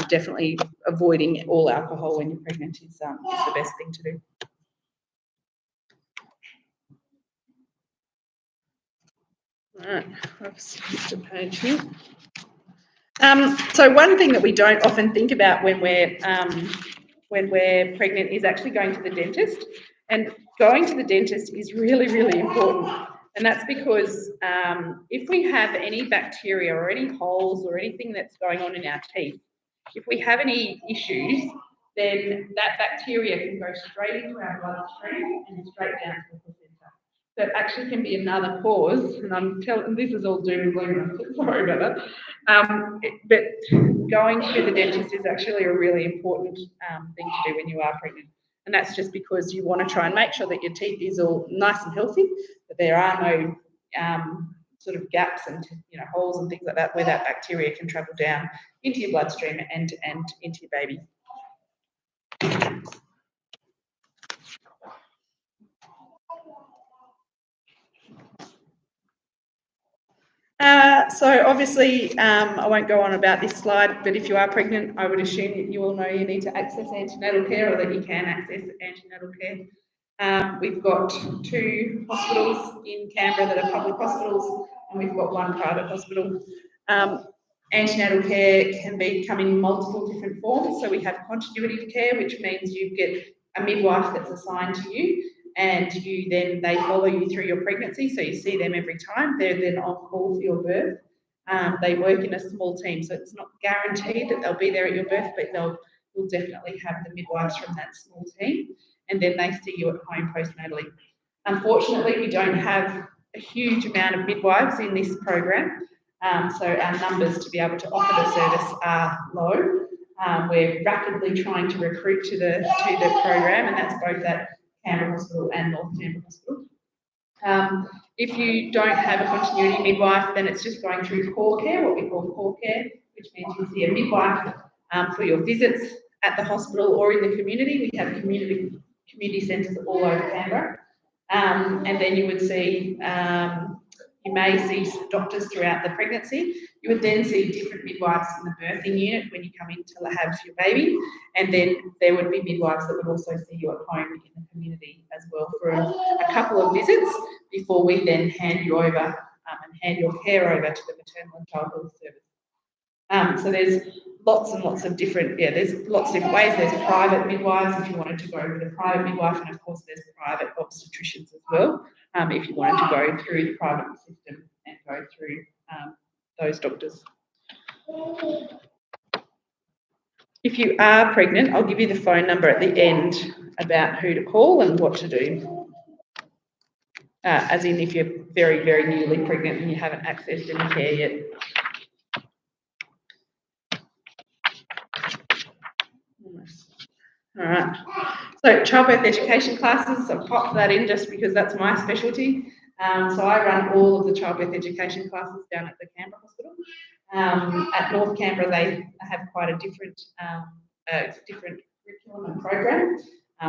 definitely avoiding all alcohol when you're pregnant is the best thing to do. All right, I've skipped a page here. So one thing that we don't often think about when we're pregnant is actually going to the dentist. And going to the dentist is really, really important. And that's because if we have any bacteria or any holes or anything that's going on in our teeth, if we have any issues, then that bacteria can go straight into our bloodstream and straight down to the placenta. So it actually can be another cause, and I'm telling, this is all doom and gloom, I'm sorry about that. But going to the dentist is actually a really important thing to do when you are pregnant. And that's just because you want to try and make sure that your teeth is all nice and healthy, that there are no sort of gaps and holes and things like that where that bacteria can travel down into your bloodstream and into your baby. So obviously, I won't go on about this slide, but if you are pregnant, I would assume that you all know you need to access antenatal care, or that you can access antenatal care. We've got 2 hospitals in Canberra that are public hospitals, and we've got 1 private hospital. Antenatal care can come in multiple different forms. So we have continuity of care, which means you get a midwife that's assigned to you, and they follow you through your pregnancy, so you see them every time. They're then on call for your birth. They work in a small team, so it's not guaranteed that they'll be there at your birth, but we'll definitely have the midwives from that small team, and then they see you at home postnatally. Unfortunately, we don't have a huge amount of midwives in this program, so our numbers to be able to offer the service are low. We're rapidly trying to recruit to the program, and that's both at Canberra Hospital and North Canberra Hospital. If you don't have a continuity midwife, then it's just going through core care, what we call core care, which means you see a midwife for your visits at the hospital or in the community. We have community centres all over Canberra. And then you would see, you may see doctors throughout the pregnancy. You would then see different midwives in the birthing unit when you come in to have your baby. And then there would be midwives that would also see you at home in the community as well for a couple of visits before we then hand you over and hand your care over to the maternal and child health service. So there's lots and lots of different, there's lots of different ways. There's private midwives if you wanted to go with a private midwife, and of course there's private obstetricians as well if you wanted to go through the private system and go through those doctors. If if you are pregnant, I'll give you the phone number at the end about who to call and what to do. As in if you're very, very newly pregnant and you haven't accessed any care yet. All right. So childbirth education classes, I've popped that in just because that's my specialty. So I run all of the childbirth education classes down at the Canberra Hospital. At North Canberra, they have quite a different curriculum and program.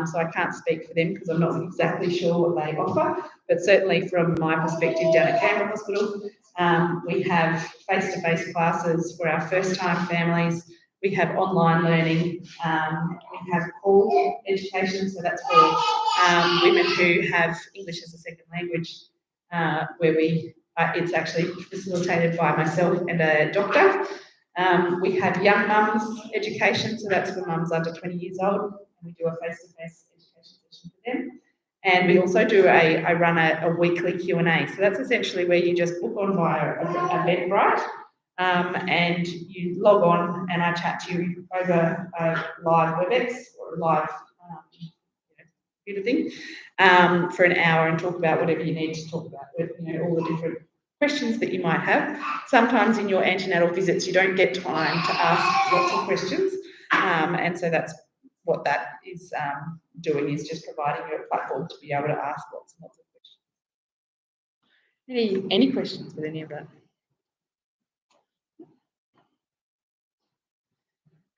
So I can't speak for them because I'm not exactly sure what they offer. But certainly from my perspective down at Canberra Hospital, we have face-to-face classes for our first-time families. We have online learning. We have call education, so that's for women who have English as a second language, where it's actually facilitated by myself and a doctor. We have young mums education, so that's for mums under 20 years old, and we do a face-to-face education session for them. And we also do I run a weekly Q&A, so that's essentially where you just book on via Eventbrite, and you log on and I chat to you over a live WebEx or a live computer thing for an hour and talk about whatever you need to talk about, all the different questions that you might have. Sometimes in your antenatal visits you don't get time to ask lots of questions, and so that's what that is doing, is just providing you a platform to be able to ask lots and lots of questions. Any questions with any of that?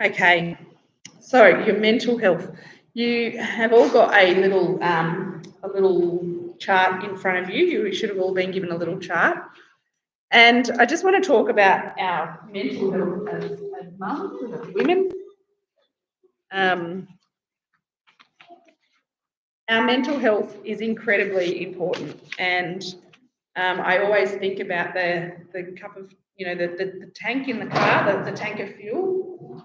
Okay, so your mental health. You have all got a little chart in front of you. You should have all been given a little chart. And I just want to talk about our mental health as mums and as women. Our mental health is incredibly important, and I always think about the cup of, the tank in the car, the tank of fuel.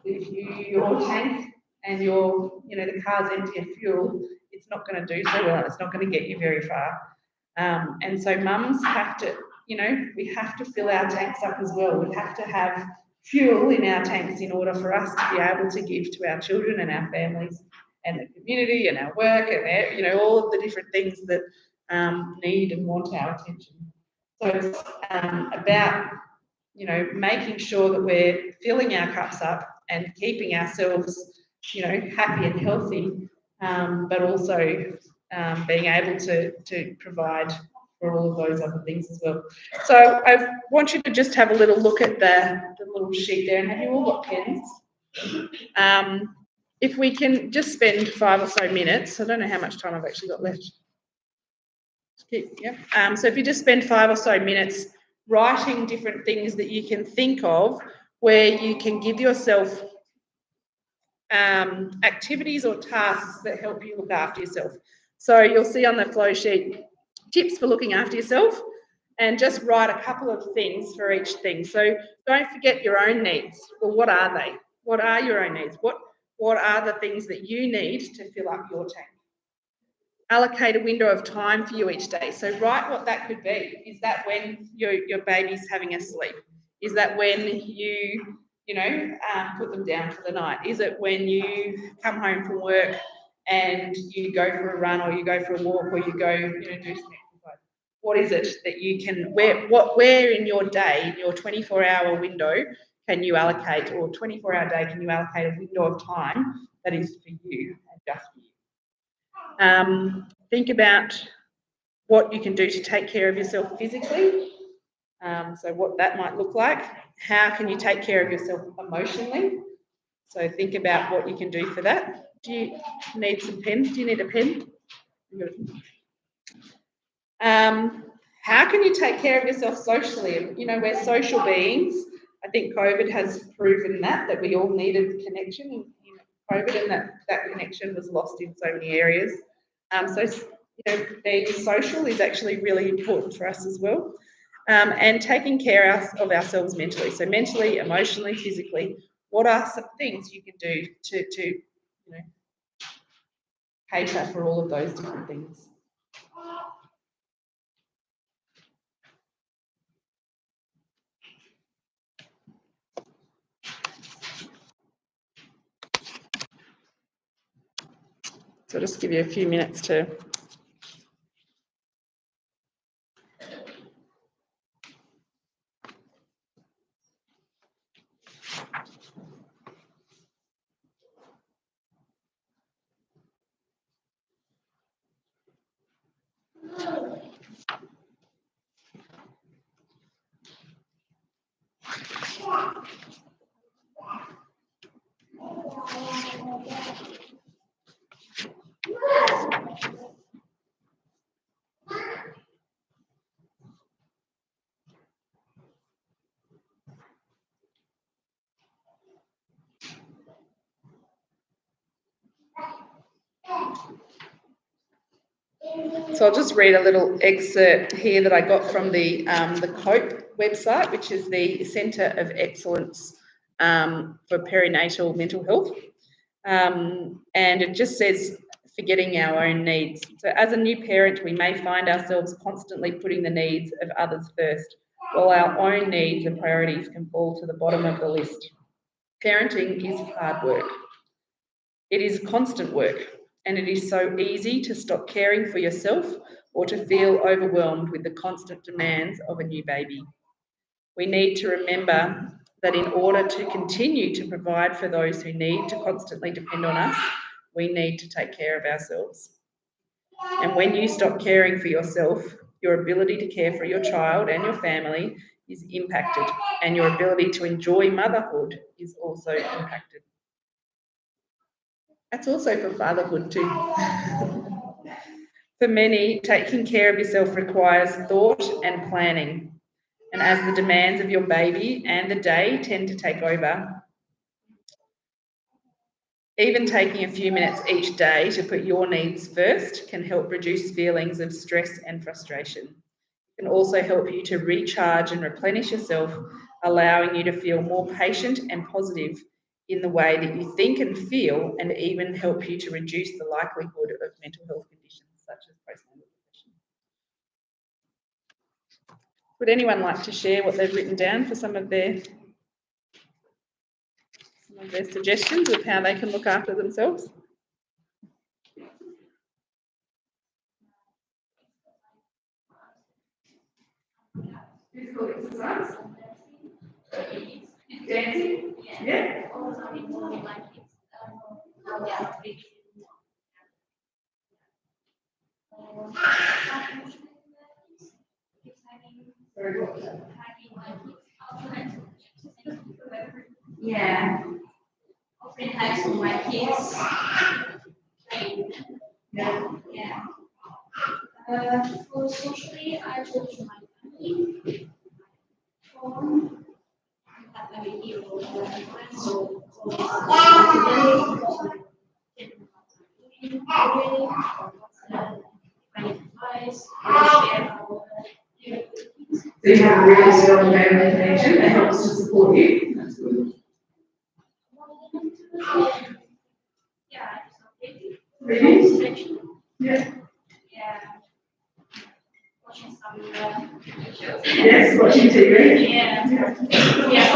If your tank and the car's empty of fuel, it's not going to do so well. It's not going to get you very far. And so mums have to, we have to fill our tanks up as well. We have to have fuel in our tanks in order for us to be able to give to our children and our families and the community and our work and all of the different things that need and want our attention. So it's about making sure that we're filling our cups up and keeping ourselves happy and healthy, but also being able to provide for all of those other things as well. So I want you to just have a little look at the little sheet there, and have you all got pens? If we can just spend 5 or so minutes, I don't know how much time I've actually got left. So if you just spend 5 or so minutes writing different things that you can think of where you can give yourself activities or tasks that help you look after yourself. So you'll see on the flow sheet tips for looking after yourself, and just write a couple of things for each thing. So don't forget your own needs. Well, what are they? What are your own needs? What are the things that you need to fill up your tank? Allocate a window of time for you each day. So write what that could be. Is that when your baby's having a sleep? Is that when you put them down for the night? Is it when you come home from work and you go for a run, or you go for a walk, or you go do some exercise? What is it that you can, where in your day, in your 24-hour window, can you allocate, or 24-hour day, can you allocate a window of time that is for you and just for you? Think about what you can do to take care of yourself physically. So what that might look like. How can you take care of yourself emotionally? So think about what you can do for that. Do you need some pens? Do you need a pen? How can you take care of yourself socially? We're social beings. I think COVID has proven that we all needed connection in COVID, and that connection was lost in so many areas. Being social is actually really important for us as well. And taking care of ourselves mentally. So mentally, emotionally, physically, what are some things you can do to cater for all of those different things? So I'll just give you a few minutes to. So I'll just read a little excerpt here that I got from the COPE website, which is the Centre of Excellence for Perinatal Mental Health. And it just says, forgetting our own needs. So as a new parent, we may find ourselves constantly putting the needs of others first, while our own needs and priorities can fall to the bottom of the list. Parenting is hard work. It is constant work, and it is so easy to stop caring for yourself or to feel overwhelmed with the constant demands of a new baby. We need to remember that in order to continue to provide for those who need to constantly depend on us, we need to take care of ourselves. And when you stop caring for yourself, your ability to care for your child and your family is impacted, and your ability to enjoy motherhood is also impacted. That's also for fatherhood too. For many, taking care of yourself requires thought and planning. And as the demands of your baby and the day tend to take over, even taking a few minutes each day to put your needs first can help reduce feelings of stress and frustration. It can also help you to recharge and replenish yourself, allowing you to feel more patient and positive in the way that you think and feel, and even help you to reduce the likelihood of mental health conditions such as postnatal depression. Would anyone like to share what they've written down for some of their suggestions of how they can look after themselves? Physical exercise? Dancing? Yeah. Yeah. Offering hikes for my kids. Yeah. Yeah. For socially, I go to my family. Phone. I have a video so So you have a really strong family connection that helps to support you. That's good. yeah, Reading? Yeah. yeah. Watching some shows. Yes, watching TV. Yeah. Yeah. Yeah.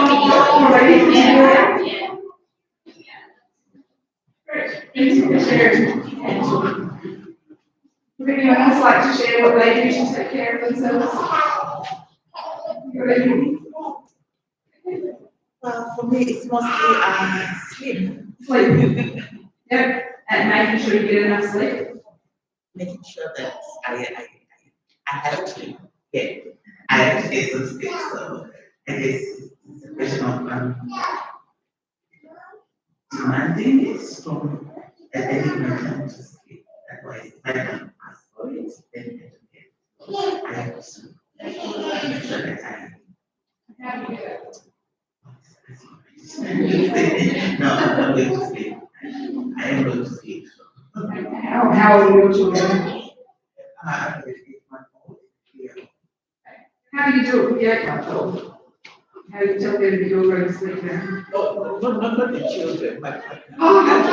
Yeah. Great. Thank you for sharing. Would anyone else like to share what they do to take care of themselves? Well, for me, it's mostly sleep. Sleep. Yep. And making sure you get enough sleep. Making sure that I have to get I have to get some sleep. So I guess it's a question of demanding it from and taking my time to sleep. Otherwise, if I don't ask for it, then I have to make sure that I How do you do it? no, I'm not going to sleep. I am going to sleep. How old are your children? It's my fault. Yeah. How do you do it with your household? How do you tell them that you're going to sleep now? No, not the children, but I need some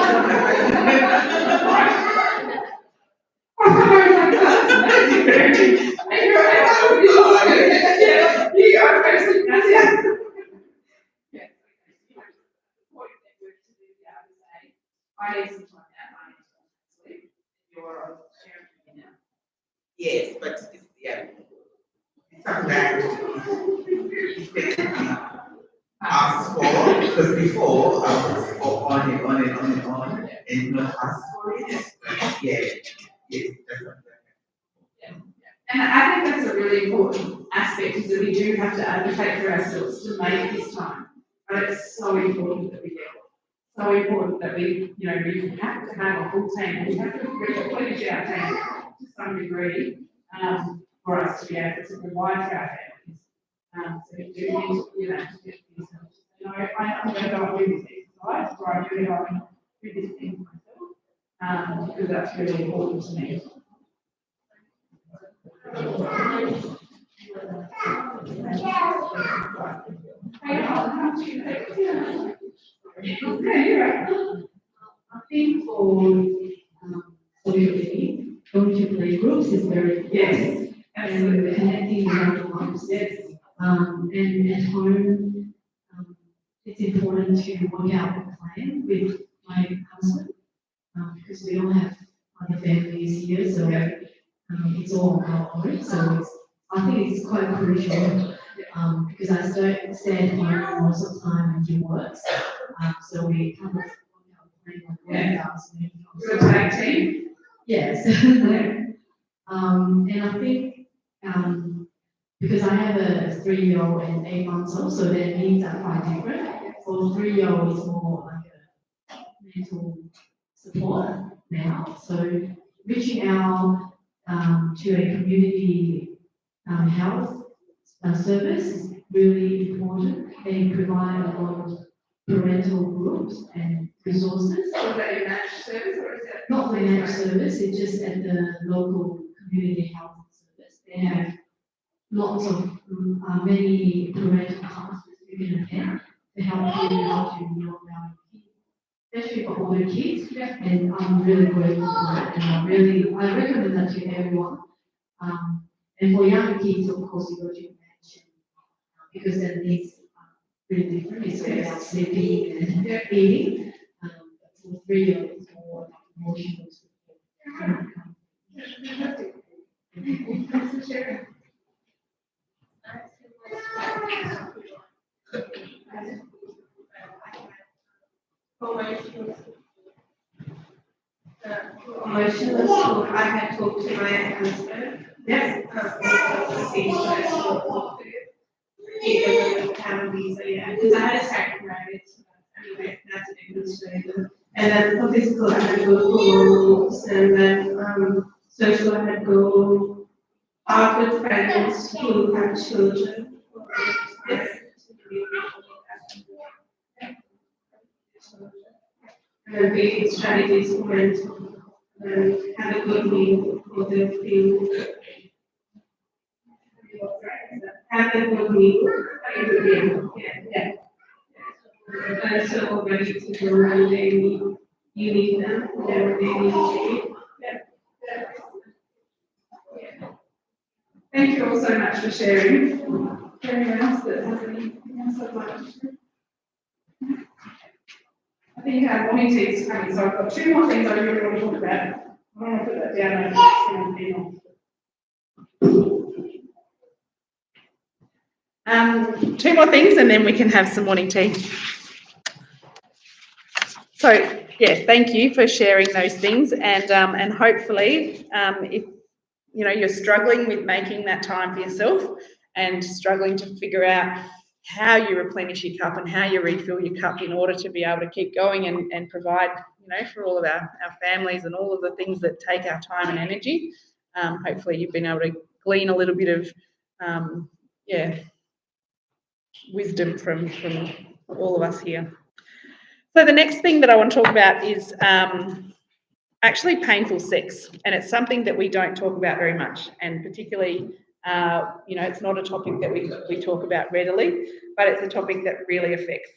time out. I need some sleep. Yes, but it's, yeah, it's something that effectively asked for, because before I was on and not asked for it. But yeah, yes, that's something. And I think that's a really important aspect, is that we do have to advocate for ourselves to make this time. But it's so important that we do it. So important that we, we have to have a full team, and we have to replenish our team to some degree, for us to be able to provide for our families. So we do need to, to get these helps. I'm going to go and do this exercise, or I'm going to go and do this thing myself, because that's really important to me. I think for community, going to play groups is very Yes, and connecting with other moms. yes. And at home, it's important to work out a plan with my husband because we don't have other families here, so it's all on our own. So I think it's quite crucial because I stay at home most of the time and he works. So we kind of work out a plan like Good tag team. Yes. And I think because I have a 3-year-old and 8 months old, so their needs are quite different. For 3-year-old, it's more like a mental support now. So reaching out to a community health service is really important. They provide a lot of parental groups and resources. Is that your managed service, or is it? Not the managed service, it's just at the local community health service. They have lots of many parental classes you can attend to help you how to know about your kids, especially for older kids. And I'm really grateful for that, and I recommend that to everyone. And for younger kids, of course, you go to manage because their needs are really different. It's about sleeping and eating. But for 3-year-olds, it's more like emotional support. Thanks for sharing. Emotional support. I had talked to my husband. Yes. Because of family, so yeah, because I had a second marriage, so anyway, that's a good story. And then for physical, I had to go for walks, and then social, I had to go out with friends who have children. Yes. And then creating strategies for mental, and have a good meal for the field. Have a good meal. Yeah. And so ready to go when they need, you need them, whenever they need you. Thank you all so much for sharing. Anyone else that has anything else I'd like to share? I think our morning tea is coming, so I've got 2 more things I really want to talk about. I want to put that down and two more things, and then we can have some morning tea. So, yeah, thank you for sharing those things, and hopefully, if you're struggling with making that time for yourself and struggling to figure out how you replenish your cup and how you refill your cup in order to be able to keep going and provide, for all of our families and all of the things that take our time and energy. Hopefully you've been able to glean a little bit of, wisdom from all of us here. So the next thing that I want to talk about is actually painful sex, and it's something that we don't talk about very much, and particularly, it's not a topic that we talk about readily, but it's a topic that really affects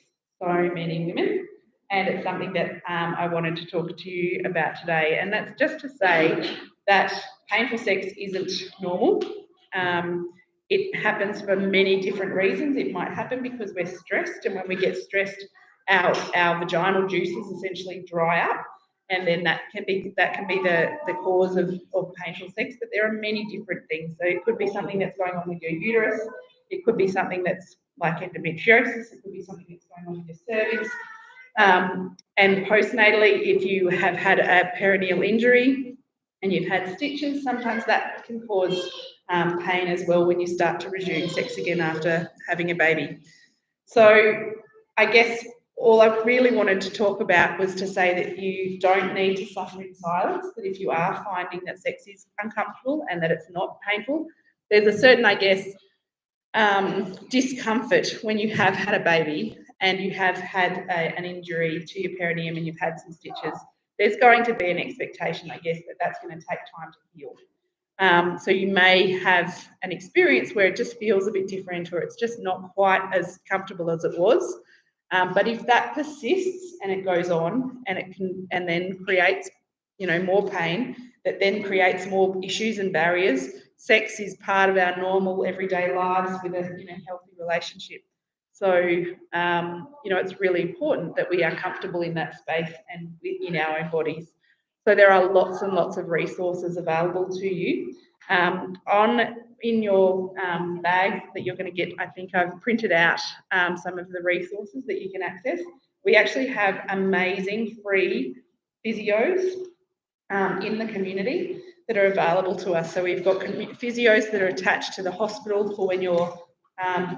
so many women, and it's something that I wanted to talk to you about today, and that's just to say that painful sex isn't normal. It happens for many different reasons. It might happen because we're stressed, and when we get stressed, our vaginal juices essentially dry up, and then that can be the cause of painful sex. But there are many different things. So it could be something that's going on with your uterus. It could be something that's like endometriosis. It could be something that's going on with your cervix. And postnatally, if you have had a perineal injury and you've had stitches, sometimes that can cause pain as well when you start to resume sex again after having a baby. So I guess all I really wanted to talk about was to say that you don't need to suffer in silence, that if you are finding that sex is uncomfortable and that it's not painful, there's a certain, I guess, discomfort when you have had a baby and you have had an injury to your perineum and you've had some stitches. There's going to be an expectation, I guess, that that's going to take time to heal. So you may have an experience where it just feels a bit different, or it's just not quite as comfortable as it was. But if that persists and it goes on and it can, and then creates, more pain, that then creates more issues and barriers. Sex is part of our normal everyday lives with a healthy relationship. So it's really important that we are comfortable in that space and in our own bodies. So there are lots and lots of resources available to you. In your bag that you're going to get, I think I've printed out some of the resources that you can access. We actually have amazing free physios in the community that are available to us. So we've got physios that are attached to the hospital for when you're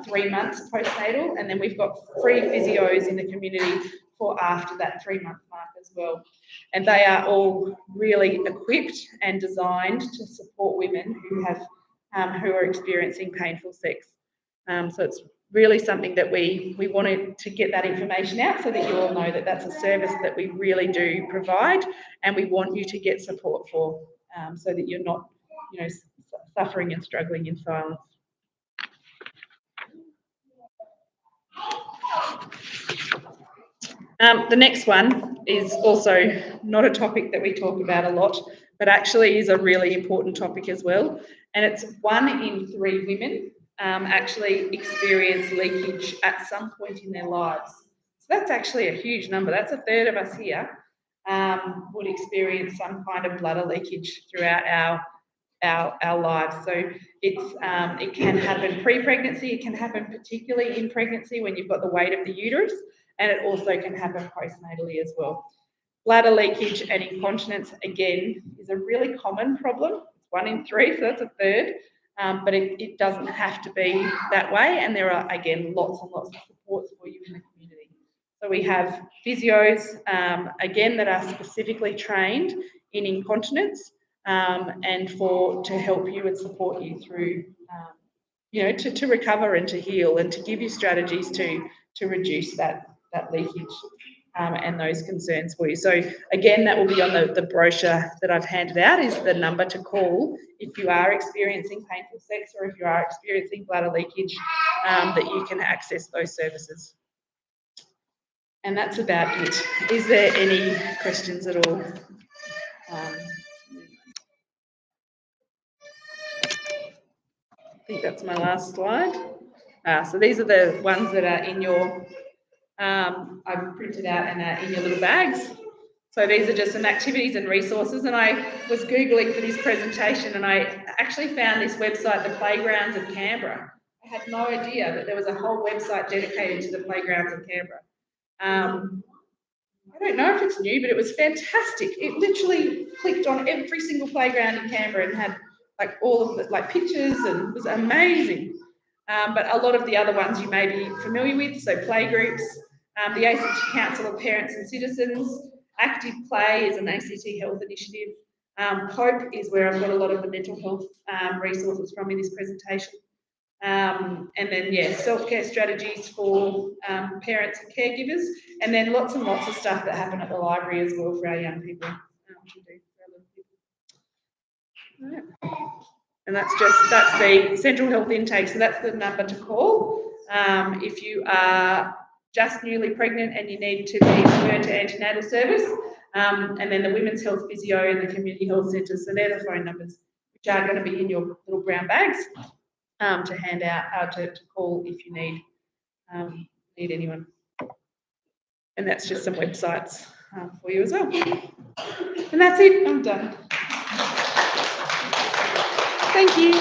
3 months postnatal, and then we've got free physios in the community for after that 3-month mark as well. And they are all really equipped and designed to support women who are experiencing painful sex. So it's really something that we wanted to get that information out so that you all know that that's a service that we really do provide, and we want you to get support for, so that you're not, suffering and struggling in silence. The next one is also not a topic that we talk about a lot, but actually is a really important topic as well. And it's 1 in 3 women actually experience leakage at some point in their lives. So that's actually a huge number. That's 1/3 of us here would experience some kind of bladder leakage throughout our lives. So it can happen pre-pregnancy. It can happen particularly in pregnancy when you've got the weight of the uterus, and it also can happen postnatally as well. Bladder leakage and incontinence, again, is a really common problem. It's 1 in 3, so that's 1/3. But it doesn't have to be that way, and there are, again, lots and lots of supports for you in the community. So we have physios, again, that are specifically trained in incontinence, and to help you and support you through, to recover and to heal, and to give you strategies to reduce that leakage and those concerns for you. So again, that will be on the brochure that I've handed out, is the number to call if you are experiencing painful sex or if you are experiencing bladder leakage, that you can access those services. And that's about it. Is there any questions at all? I think that's my last slide. So these are the ones that are in your, I've printed out and are in your little bags. So these are just some activities and resources, and I was Googling for this presentation and I actually found this website, the Playgrounds of Canberra. I had no idea that there was a whole website dedicated to the Playgrounds of Canberra. I don't know if it's new, but it was fantastic. It literally clicked on every single playground in Canberra and had like all of the pictures, and it was amazing. But a lot of the other ones you may be familiar with, so playgroups, the ACT Council of Parents and Citizens, Active Play is an ACT health initiative. COPE is where I've got a lot of the mental health resources from in this presentation. And then, self-care strategies for parents and caregivers, and then lots and lots of stuff that happen at the library as well for our young people to do for our little people. Right. And that's the central health intake, so that's the number to call if you are just newly pregnant and you need to be referred to antenatal service, and then the women's health physio and the community health centres. So they're the phone numbers which are going to be in your little brown bags to hand out, to call if you need anyone. And that's just some websites for you as well. And that's it, I'm done. Thank you.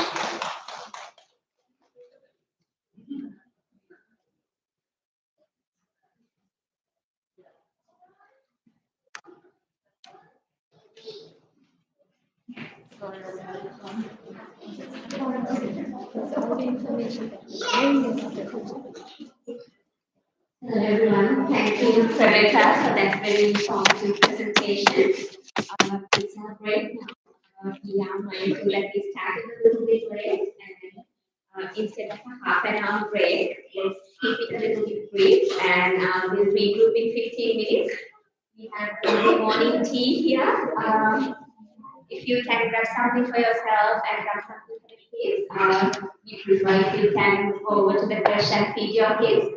Hello everyone, thank you Rebecca for that very informative presentation. It's not great now. We are mindful that we started a little bit late and instead of a half an hour break, let's keep it a little bit brief and we'll regroup in 15 minutes. We have early morning tea here. If you can grab something for yourself and grab something for the kids, if you can go over to the creche and feed your kids.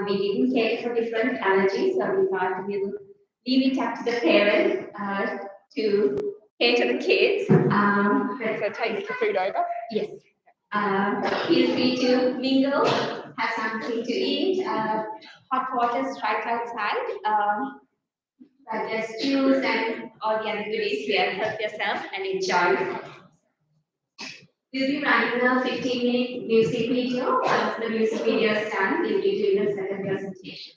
We didn't cater for different allergies, so we thought we'll leave it up to the parents to cater the kids. So take the food over. Yes. Feel free to mingle, have something to eat. Hot water's right outside. But just juice and all the other goodies here. Help yourself and enjoy. We'll be running a 15-minute music video. Once the music video is done, we'll be doing the second presentation.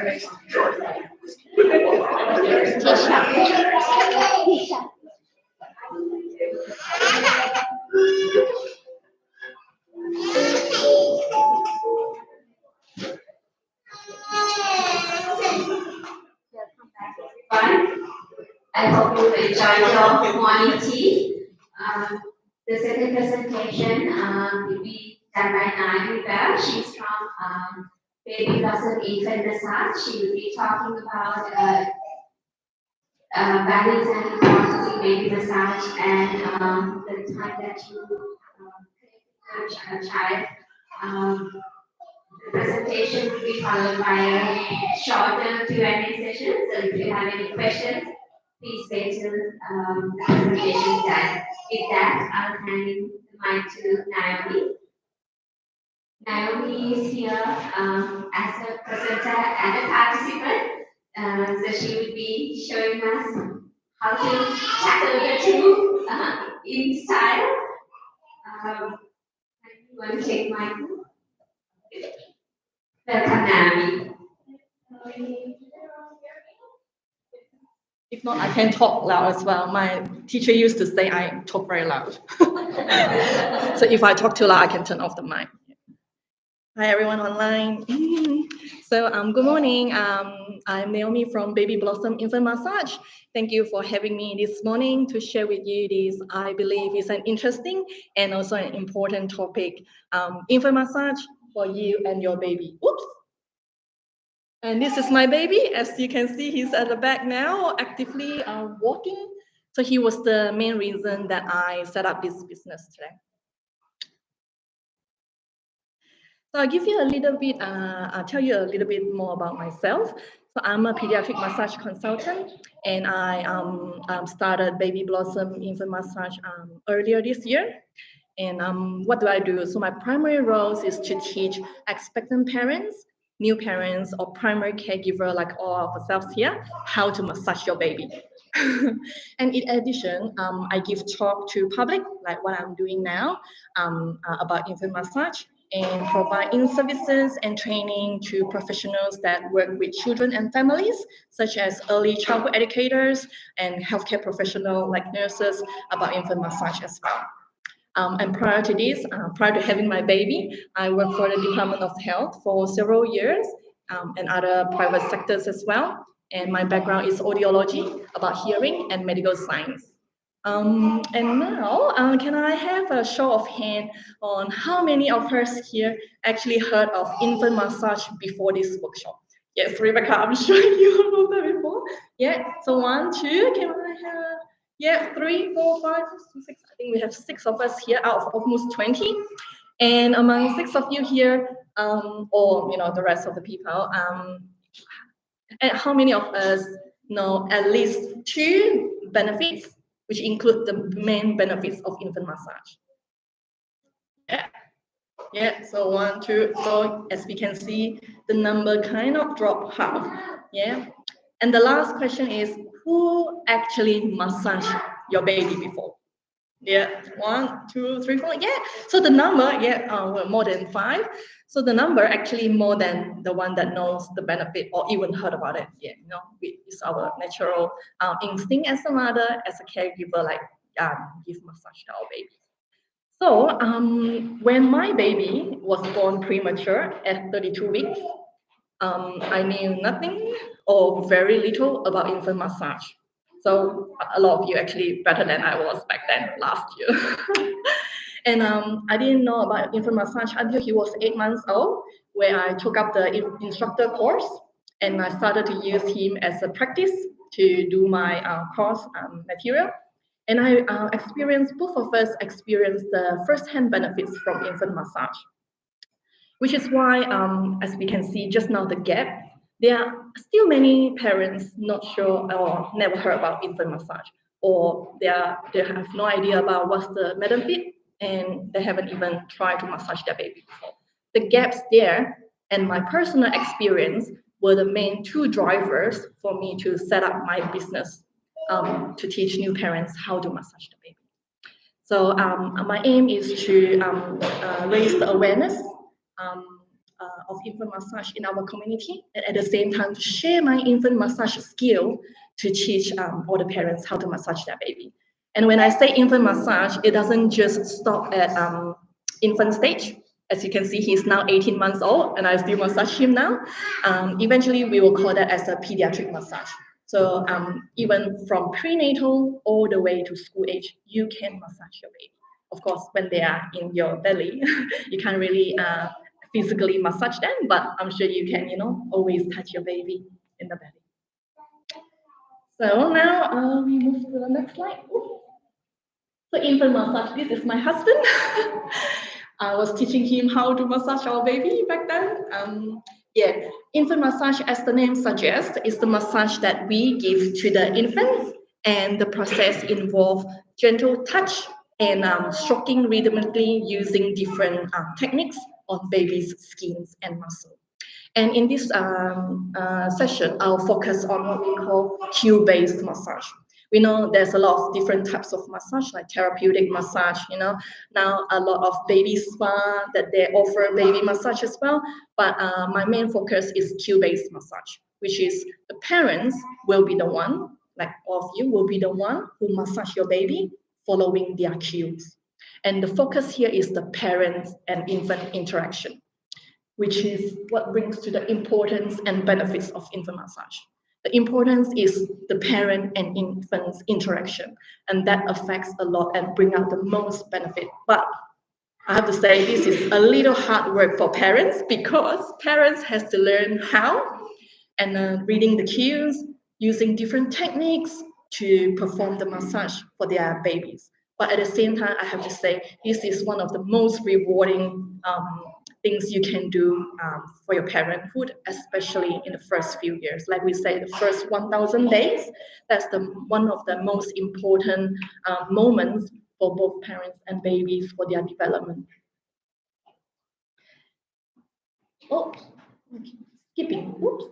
I hope you enjoyed your morning tea. The second presentation will be done by Naomi Bell. She's from Baby Blossom Infant Massage. She will be talking about values and importance in baby massage and the time that you coach a child. The presentation will be followed by a shorter Q&A session. So if you have any questions, please wait till the presentation is done. With that, I'll hand the mic to Naomi. Naomi is here as a presenter and a participant. So she will be showing us how to tackle the two in style. You want to take my welcome, Naomi. If not, I can talk loud as well. My teacher used to say I talk very loud. So if I talk too loud, I can turn off the mic. Hi, everyone online. So good morning. I'm Naomi from Baby Blossom Infant Massage. Thank you for having me this morning to share with you this, I believe, is an interesting and also an important topic. Infant massage for you and your baby. Oops. And this is my baby. As you can see, he's at the back now, actively walking. So he was the main reason that I set up this business today. So I'll give you a little bit, I'll tell you a little bit more about myself. So I'm a pediatric massage consultant, and I started Baby Blossom Infant Massage earlier this year. And what do I do? So my primary role is to teach expectant parents, new parents, or primary caregiver like all of ourselves here, how to massage your baby. And in addition, I give talk to public, like what I'm doing now, about infant massage, and providing services and training to professionals that work with children and families, such as early childhood educators and healthcare professionals like nurses about infant massage as well. And prior to this, prior to having my baby, I worked for the Department of Health for several years and other private sectors as well. And my background is audiology, about hearing and medical science. And now, can I have a show of hand on how many of us here actually heard of infant massage before this workshop? Yes, Rebecca, I'm sure you heard of that before. Yeah, so 1, 2, can I have, yeah, 3, 4, 5, 6, I think we have 6 of us here out of almost 20. And among 6 of you here, or the rest of the people, and how many of us know at least 2 benefits, which include the main benefits of infant massage? Yeah, so 1, 2, so as we can see, the number kind of dropped half, yeah? And the last question is, who actually massaged your baby before? Yeah, 1, 2, 3, 4, yeah. So the number, well, more than 5. So the number actually more than the one that knows the benefit or even heard about it. Yeah, it's our natural instinct as a mother, as a caregiver, like give massage to our baby. So when my baby was born premature at 32 weeks, I knew nothing or very little about infant massage. So a lot of you actually better than I was back then last year. And I didn't know about infant massage until he was 8 months old, where I took up the instructor course, and I started to use him as a practice to do my course material. And I both of us experienced the first-hand benefits from infant massage, which is why, as we can see just now, the gap, there are still many parents not sure or never heard about infant massage, or they have no idea about what's the benefit, and they haven't even tried to massage their baby before. The gaps there and my personal experience were the main 2 drivers for me to set up my business, to teach new parents how to massage the baby. So my aim is to raise the awareness of infant massage in our community, and at the same time share my infant massage skill to teach all the parents how to massage their baby. And when I say infant massage, it doesn't just stop at infant stage. As you can see, he's now 18 months old, and I still massage him now. Eventually, we will call that as a pediatric massage. So even from prenatal all the way to school age, you can massage your baby. Of course, when they are in your belly, you can't really physically massage them, but I'm sure you can, always touch your baby in the belly. So now we move to the next slide. So infant massage, this is my husband. I was teaching him how to massage our baby back then. Infant massage, as the name suggests, is the massage that we give to the infants, and the process involves gentle touch and stroking rhythmically using different techniques on baby's skins and muscle. And in this session, I'll focus on what we call cue-based massage. We know there's a lot of different types of massage, like therapeutic massage, now a lot of baby spa that they offer baby massage as well. But my main focus is cue-based massage, which is the parents will be the one, like all of you, will be the one who massage your baby following their cues. And the focus here is the parent and infant interaction, which is what brings to the importance and benefits of infant massage. The importance is the parent and infant's interaction, and that affects a lot and bring out the most benefit. But I have to say this is a little hard work for parents, because parents has to learn how and reading the cues, using different techniques to perform the massage for their babies. But at the same time, I have to say this is one of the most rewarding things you can do for your parenthood, especially in the first few years. Like we say, the first 1,000 days, that's one of the most important moments for both parents and babies for their development. Oh, skipping, whoops.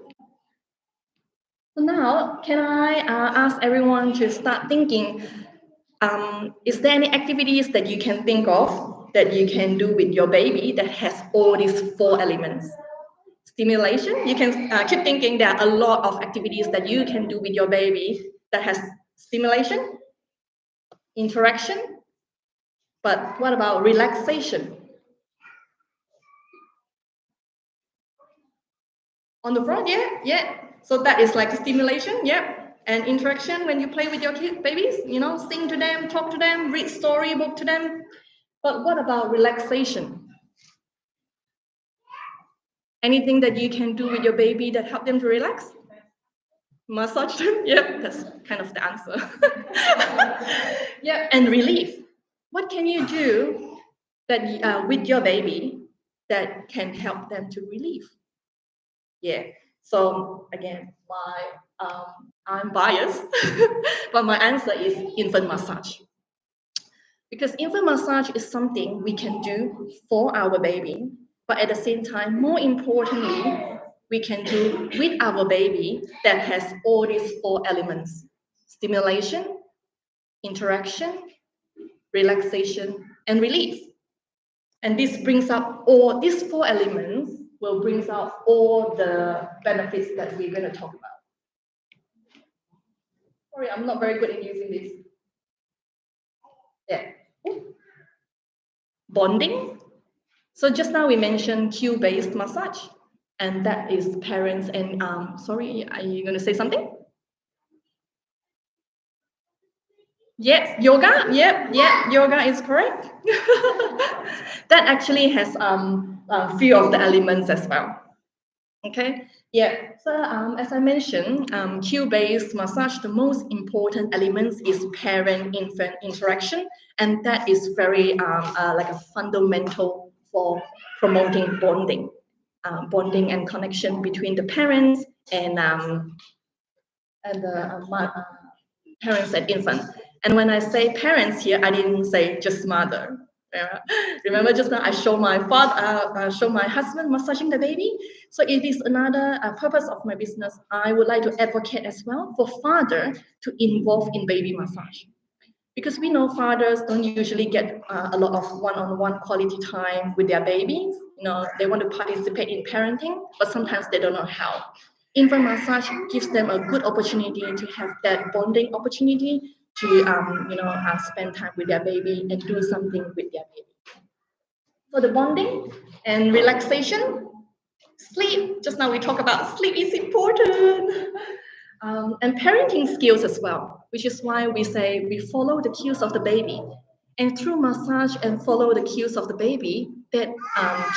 So now, can I ask everyone to start thinking, is there any activities that you can think of that you can do with your baby that has all these 4 elements? Stimulation, you can keep thinking there are a lot of activities that you can do with your baby that has stimulation, interaction, but what about relaxation? On the front, yeah. So that is like stimulation, yeah. And interaction when you play with your babies, sing to them, talk to them, read storybook to them. But what about relaxation? Anything that you can do with your baby that help them to relax? Massage them? Yeah, that's kind of the answer. Yeah, and relief. What can you do that with your baby that can help them to relieve? Yeah. So again, I'm biased, but my answer is infant massage. Because infant massage is something we can do for our baby, but at the same time, more importantly, we can do with our baby that has all these 4 elements: stimulation, interaction, relaxation, and relief. And this brings up all these 4 elements will bring out all the benefits that we're going to talk about. Sorry, I'm not very good in using this. Yeah. Bonding. So just now we mentioned cue-based massage, and that is parents and sorry, are you going to say something? Yes, yoga. Yep, yoga is correct. That actually has a few of the elements as well. Okay. Yeah. So as I mentioned, cue-based massage, the most important elements is parent-infant interaction, and that is very like a fundamental for promoting bonding, and connection between the parents and the parents and infant. And when I say parents here, I didn't say just mother. Remember just now I show my show my husband massaging the baby. So it is another purpose of my business. I would like to advocate as well for father to involve in baby massage, because we know fathers don't usually get a lot of one-on-one quality time with their babies. they want to participate in parenting, but sometimes they don't know how. Infant massage gives them a good opportunity to have that bonding opportunity to, spend time with their baby and do something with their baby. So the bonding and relaxation, sleep. Just now we talk about sleep is important. And parenting skills as well, which is why we say we follow the cues of the baby. And through massage and follow the cues of the baby, that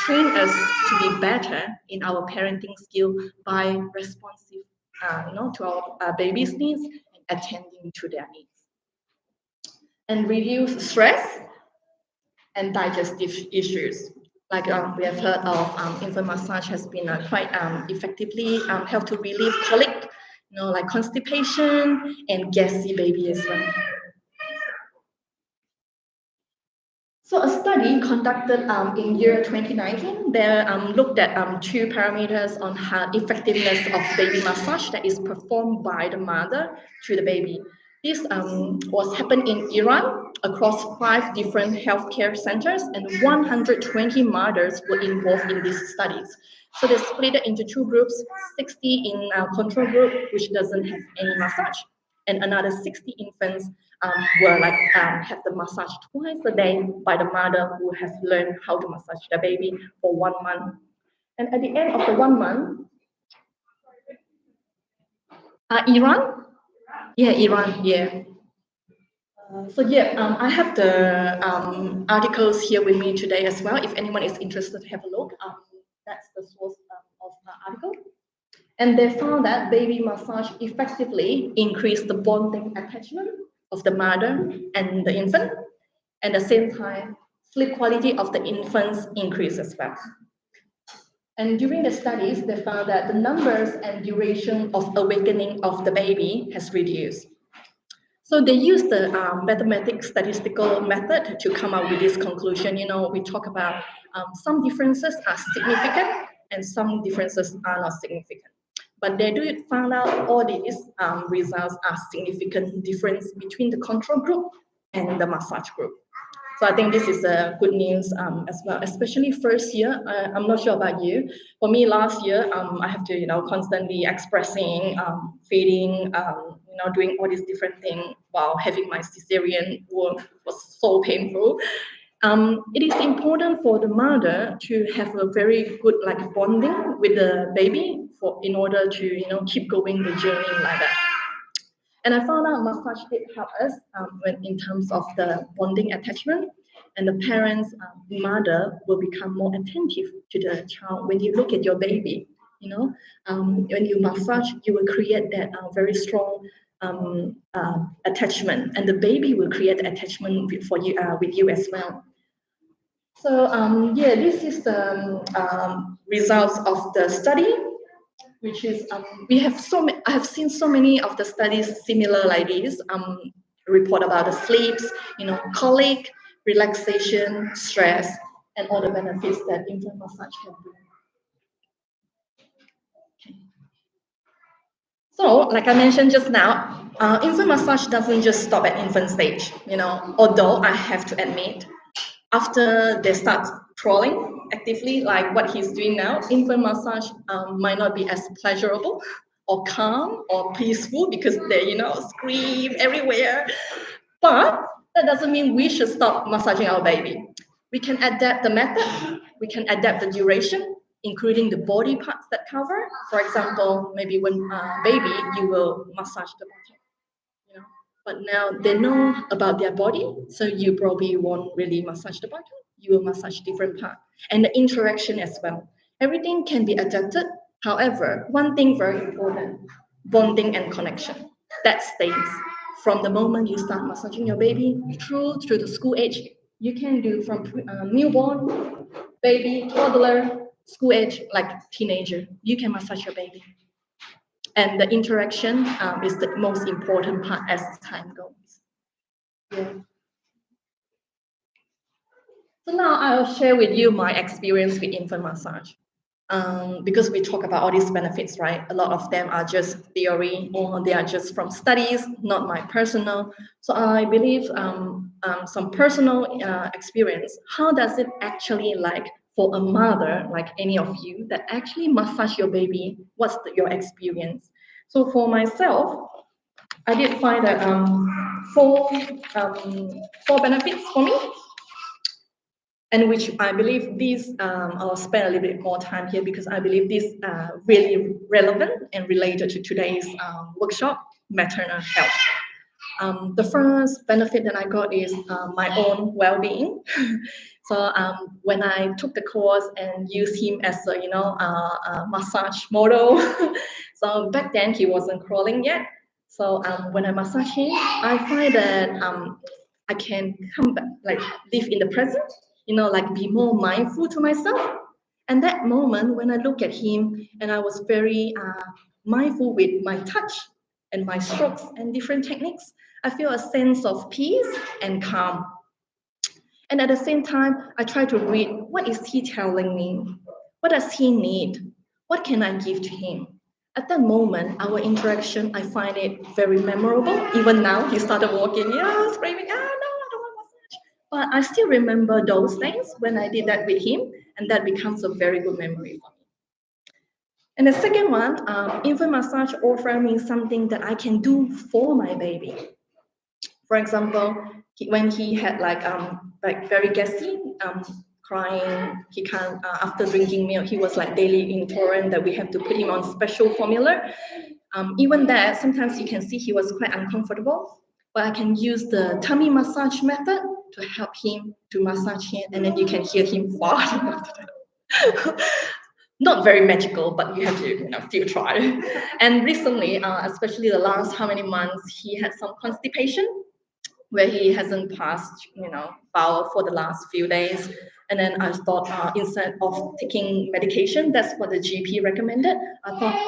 train us to be better in our parenting skill by responsive, to our baby's needs and attending to their needs. And reduce stress and digestive issues. Like we have heard of, infant massage has been quite effectively helped to relieve colic, like constipation and gassy baby as well. So a study conducted in year 2019, they looked at two parameters on how effectiveness of baby massage that is performed by the mother to the baby. This was happened in Iran across 5 different healthcare centers, and 120 mothers were involved in these studies. So they split it into 2 groups, 60 in a control group, which doesn't have any massage, and another 60 infants were have the massage twice a day by the mother who has learned how to massage the baby for 1 month. And at the end of the 1 month, Iran? Yeah, Iran, yeah. I have the articles here with me today as well. If anyone is interested, have a look. That's the source of the article. And they found that baby massage effectively increased the bonding attachment of the mother and the infant. And at the same time, sleep quality of the infants increased as well. And during the studies, they found that the numbers and duration of awakening of the baby has reduced. So they used the mathematical statistical method to come up with this conclusion. We talk about some differences are significant and some differences are not significant. But they do find out all these results are significant difference between the control group and the massage group. So I think this is good news as well, especially first year. I'm not sure about you. For me, last year, I have to, constantly expressing, feeding, doing all these different things while having my cesarean work was so painful. It is important for the mother to have a very good bonding with the baby in order to keep going the journey like that. And I found out massage did help us in terms of the bonding attachment, and the parents, the mother will become more attentive to the child. When you look at your baby, when you massage, you will create that very strong attachment, and the baby will create attachment with you as well. So this is the results of the study, which is I have seen so many of the studies similar like this, report about the sleeps, colic, relaxation, stress, and all the benefits that infant massage can bring. Okay. So, like I mentioned just now, infant massage doesn't just stop at infant stage, although I have to admit, after they start crawling actively, like what he's doing now, infant massage might not be as pleasurable or calm or peaceful because they, scream everywhere. But that doesn't mean we should stop massaging our baby. We can adapt the method, we can adapt the duration, including the body parts that cover. For example, maybe when baby, you will massage the bottom, But now they know about their body, so you probably won't really massage the bottom. You will massage different parts. And the interaction as well. Everything can be adapted. However, one thing very important, bonding and connection. That stays. From the moment you start massaging your baby through the school age, you can do from newborn, baby, toddler, school age, like teenager. You can massage your baby. And the interaction is the most important part as time goes. Yeah. So now I'll share with you my experience with infant massage. Because we talk about all these benefits, right? A lot of them are just theory or they are just from studies, not my personal. So I believe some personal experience. How does it actually for a mother like any of you that actually massage your baby, what's your experience? So for myself, I did find that four benefits for me, and which I believe these, I'll spend a little bit more time here because I believe these are really relevant and related to today's workshop, maternal health. The first benefit that I got is my own well-being. So when I took the course and used him as a, a massage model, so back then he wasn't crawling yet. So when I massage him, I find that I can come back, like live in the present, like be more mindful to myself. And that moment when I look at him and I was very mindful with my touch and my strokes and different techniques, I feel a sense of peace and calm. And at the same time, I try to read, what is he telling me? What does he need? What can I give to him? At that moment, our interaction, I find it very memorable. Even now, he started walking, screaming, no, I don't want massage. But I still remember those things when I did that with him, and that becomes a very good memory for me. And the second one, infant massage offer me something that I can do for my baby. For example, when he had like very gassy, crying, he can't after drinking milk, he was like daily intolerant that we have to put him on special formula. Even that, sometimes you can see he was quite uncomfortable, but I can use the tummy massage method to help him to massage him, and then you can hear him farting after that. Not very magical, but you have to still try. And recently, especially the last how many months, he had some constipation where he hasn't passed, bowel for the last few days. And then I thought, instead of taking medication, that's what the GP recommended. I thought,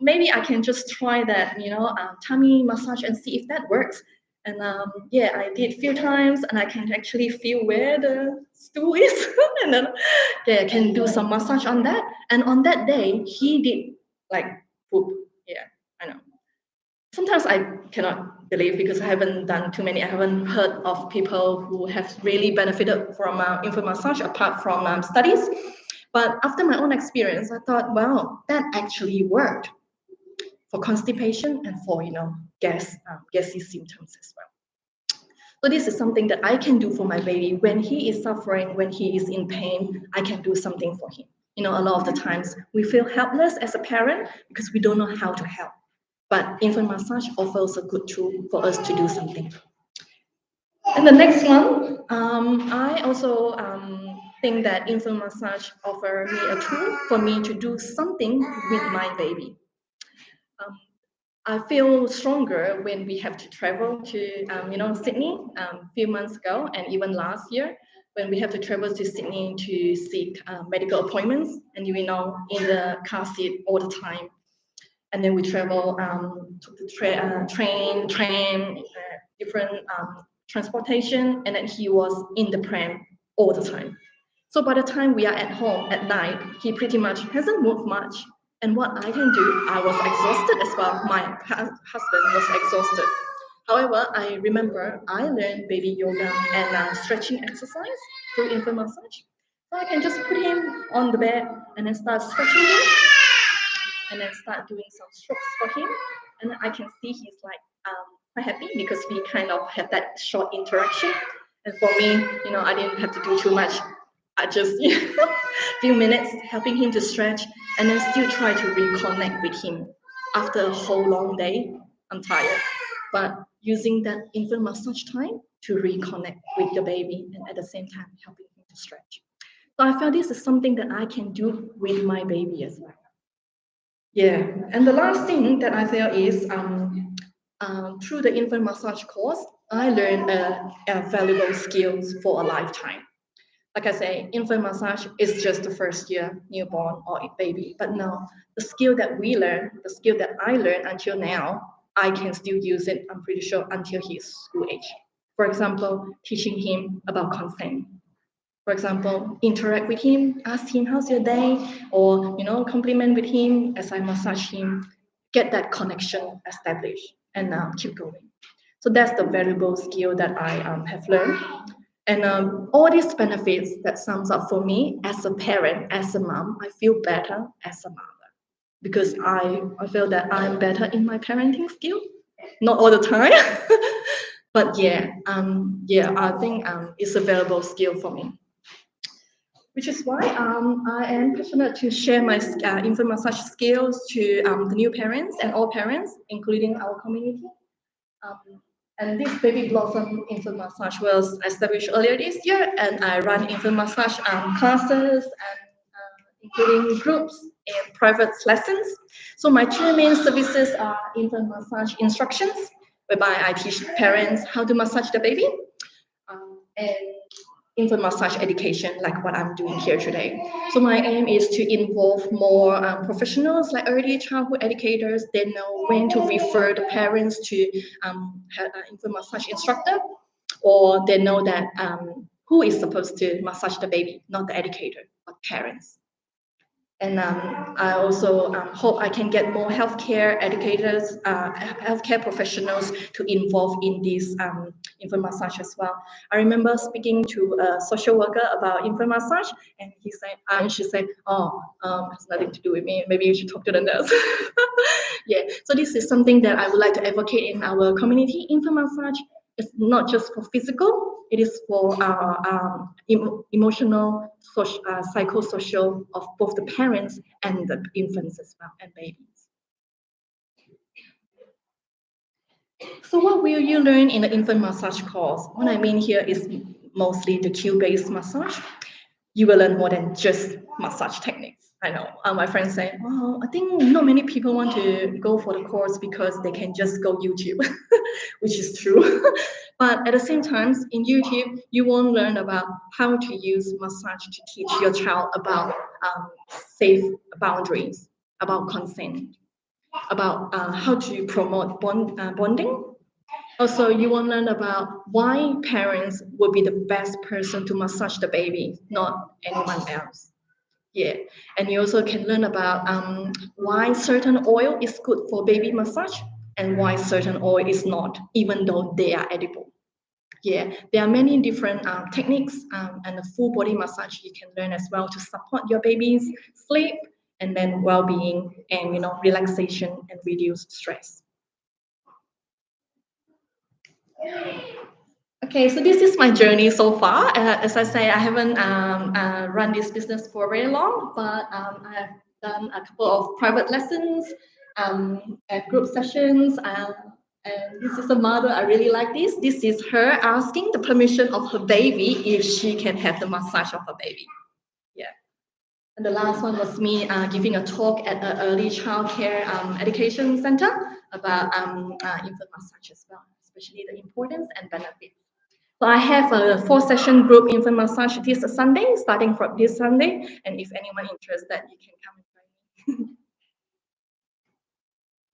maybe I can just try that, tummy massage and see if that works. And I did a few times, and I can actually feel where the stool is, and then I can do some massage on that. And on that day, he did like poop. Yeah, I know. Sometimes I cannot believe because I haven't done too many. I haven't heard of people who have really benefited from infant massage apart from studies. But after my own experience, I thought, wow, that actually worked for constipation and for gassy symptoms as well. So this is something that I can do for my baby when he is suffering, when he is in pain. I can do something for him. A lot of the times we feel helpless as a parent because we don't know how to help. But infant massage offers a good tool for us to do something. And the next one, I also think that infant massage offers me a tool for me to do something with my baby. I feel stronger when we have to travel to, Sydney a few months ago, and even last year when we have to travel to Sydney to seek medical appointments, and in the car seat all the time. And then we travel, took the train, tram, different transportation, and then he was in the pram all the time. So by the time we are at home at night, he pretty much hasn't moved much. And what I can do, I was exhausted as well. My husband was exhausted. However, I remember I learned baby yoga and stretching exercise through infant massage. So I can just put him on the bed and then start stretching him, and then start doing some strokes for him. And I can see he's like quite happy because we kind of had that short interaction. And for me, I didn't have to do too much. I just few minutes helping him to stretch, and then still try to reconnect with him. After a whole long day, I'm tired. But using that infant massage time to reconnect with your baby and at the same time helping him to stretch. So I felt this is something that I can do with my baby as well. Yeah, and the last thing that I feel is through the infant massage course, I learned a valuable skills for a lifetime. Like I say, infant massage is just the first year newborn or baby, but now the skill that we learn, the skill that I learned until now, I can still use it, I'm pretty sure, until he's school age. For example, teaching him about consent. For example, interact with him, ask him how's your day, or compliment with him as I massage him, get that connection established, and keep going. So that's the valuable skill that I have learned. And all these benefits that sums up for me as a parent, as a mom, I feel better as a mother because I feel that I'm better in my parenting skill. Not all the time, but yeah, I think it's a valuable skill for me. Which is why I am passionate to share my infant massage skills to the new parents and all parents, including our community. And this baby blossom infant massage was established earlier this year, and I run infant massage classes and including groups and private lessons. So my two main services are infant massage instructions, whereby I teach parents how to massage the baby, and infant massage education, like what I'm doing here today. So my aim is to involve more professionals, like early childhood educators. They know when to refer the parents to have an infant massage instructor, or they know that who is supposed to massage the baby, not the educator, but parents. And I also hope I can get more healthcare educators, healthcare professionals to involve in this infant massage as well. I remember speaking to a social worker about infant massage, and she said, "Oh, has nothing to do with me. Maybe you should talk to the nurse." Yeah. So this is something that I would like to advocate in our community. Infant massage is not just for physical; it is for emotional, social, psychosocial of both the parents and the infants as well, and babies. So what will you learn in the infant massage course? What I mean here is mostly the cue-based massage. You will learn more than just massage techniques. I know my friends say, "Oh, I think not many people want to go for the course because they can just go YouTube," which is true. But at the same time, in YouTube, you won't learn about how to use massage to teach your child about safe boundaries, about consent, about how to promote bonding. Also, you will learn about why parents will be the best person to massage the baby, not anyone else. Yeah, and you also can learn about why certain oil is good for baby massage and why certain oil is not, even though they are edible. Yeah, there are many different techniques and a full body massage you can learn as well to support your baby's sleep and then well-being and relaxation and reduce stress. Okay, so this is my journey so far. As I say, I haven't run this business for very long, but I have done a couple of private lessons, group sessions, and this is a mother. I really like this. This is her asking the permission of her baby if she can have the massage of her baby. Yeah. And the last one was me giving a talk at an early childcare education center about infant massage as well, especially the importance and benefits. So I have a 4-session group infant massage this Sunday, starting from this Sunday. And if anyone interested, you can come and join me.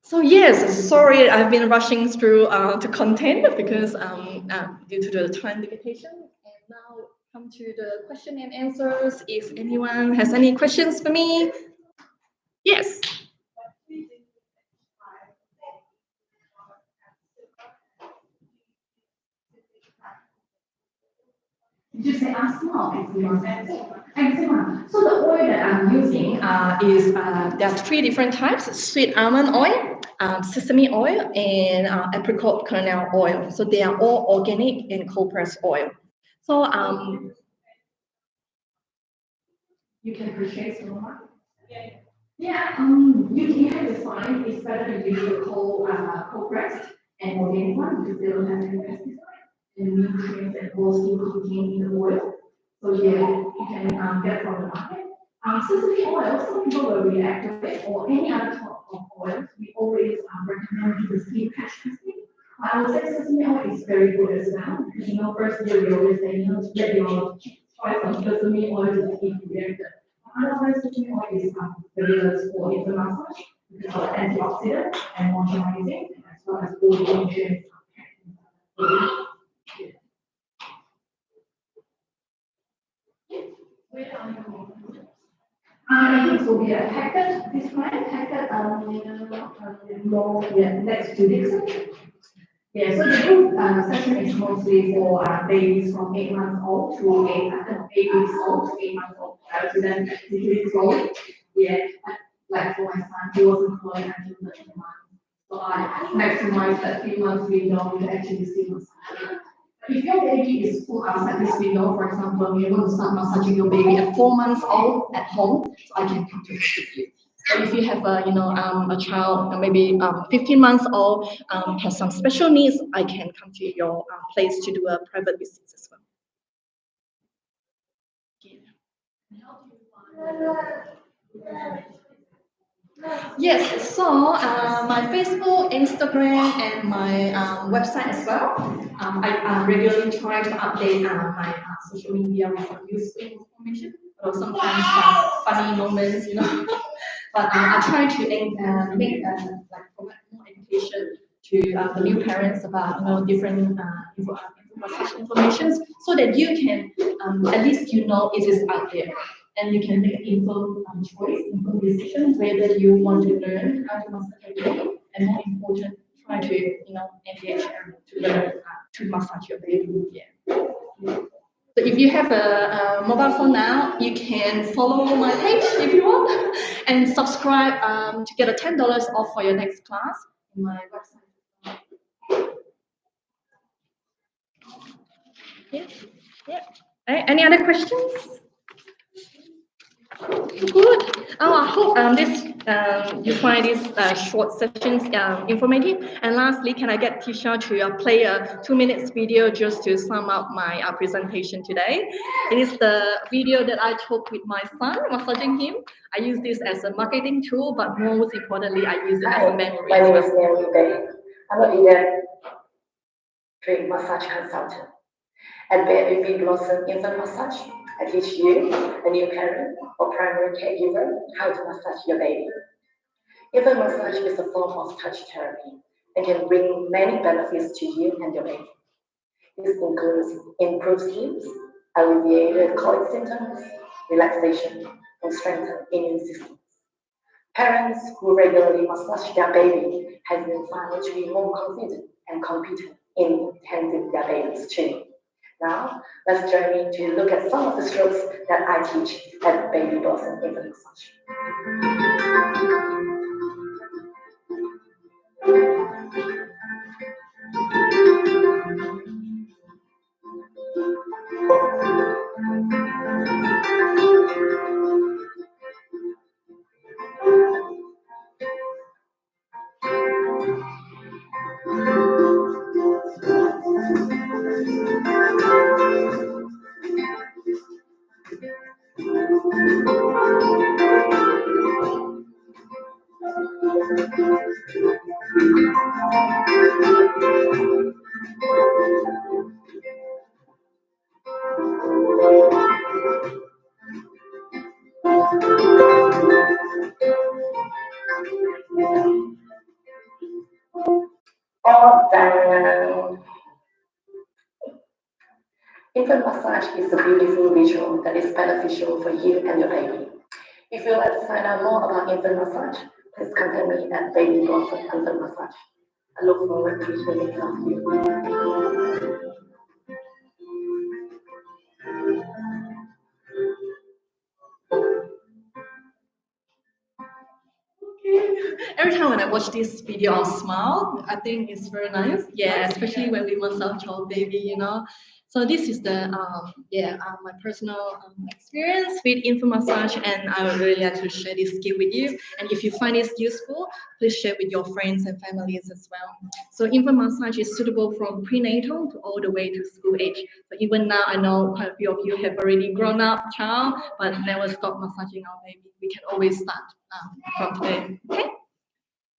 So yes, sorry, I've been rushing through the content because due to the time limitation. And now come to the question and answers. If anyone has any questions for me, yes. Did you say asthma? Eczema. So the oil that I'm using is there are 3 different types: sweet almond oil, sesame oil, and apricot kernel oil. So they are all organic and cold pressed oil. So you can purchase more. Yeah, you have to find it's better to use the cold pressed and organic one because they don't have any pesticides and nutrients and all still contained in the oil. So yeah, you can get from the market. Sesame oil, some people will react to it, or any other type of oil. We always recommend the skin patch testing. I would say sesame oil is very good as well because first year we always say get your try some sesame oil to keep reacted. Otherwise, sesame oil is very good for infant massage because of antioxidant and moisturizing as well as all the nutrients. It will be a packet this time, packet more next to this. Yeah, so the group session is mostly for babies from 8 months old to 8 weeks old to 8 months old. So then activities goal. Yeah, like for my son, he wasn't crawling until 13 months. So I maximize that 3 months window to actually see massage. If your baby is full outside this window, for example, you want to start massaging your baby at 4 months old at home, so I can come to visit you. So if you have a child, maybe 15 months old, has some special needs, I can come to your place to do a private visit as well. Yes, so my Facebook, Instagram, and my website as well. I regularly try to update my social media with some useful information, or sometimes funny moments, But I try to make like provide more education to the new parents about different information so that you can at least it is out there and you can make an informed choice, informed decision whether you want to learn how to massage your baby, and more important, try to engage to learn to massage your baby. Yeah. So if you have a mobile phone now, you can follow my page if you want, and subscribe to get a $10 off for your next class in my website. Yeah. Yeah. Any other questions? Good. Oh, I hope you find these short sessions informative. And lastly, can I get Tisha to play a 2 minutes video just to sum up my presentation today? It is the video that I took with my son, massaging him. I use this as a marketing tool, but most importantly, I use it as a memory. My name is Naomi Bay. I'm a pediatric massage consultant. At Baby Blossom Infant Massage, I teach you, a new parent or primary caregiver, how to massage your baby. Infant massage is a form of touch therapy and can bring many benefits to you and your baby. This includes improved sleep, alleviated colic symptoms, relaxation, and strengthened immune systems. Parents who regularly massage their baby have been found to be more confident and competent in handling their babies too. Now, let's journey to look at some of the strokes that I teach at Baby Blossom Infant Massage. All down. Infant massage is a beautiful ritual that is beneficial for you and your baby. If you'd like to find out more about infant massage, please contact me at Baby Blossom Infant Massage. I look forward to hearing from you. Every time when I watch this video, I'll smile. I think it's very nice. Yeah, especially when we massage our baby. So this is my personal experience with infant massage, and I would really like to share this skill with you. And if you find this useful, please share with your friends and families as well. So infant massage is suitable from prenatal to all the way to school age. So even now, I know quite a few of you have already grown up child, but never stop massaging our baby. We can always start from today. Okay.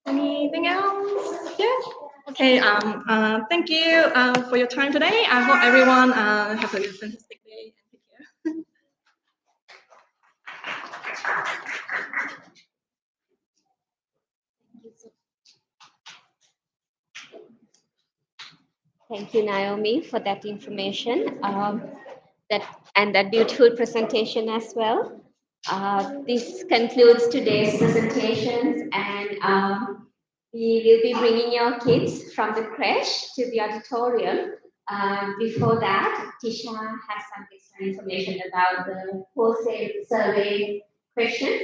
Anything else? Yes. Okay. Thank you for your time today. I hope everyone has a fantastic day and take care. Thank you, Naomi, for that information. That beautiful presentation as well. This concludes today's presentations, and We will be bringing your kids from the creche to the auditorium. Before that, Tisha has some extra information about the wholesale survey questions.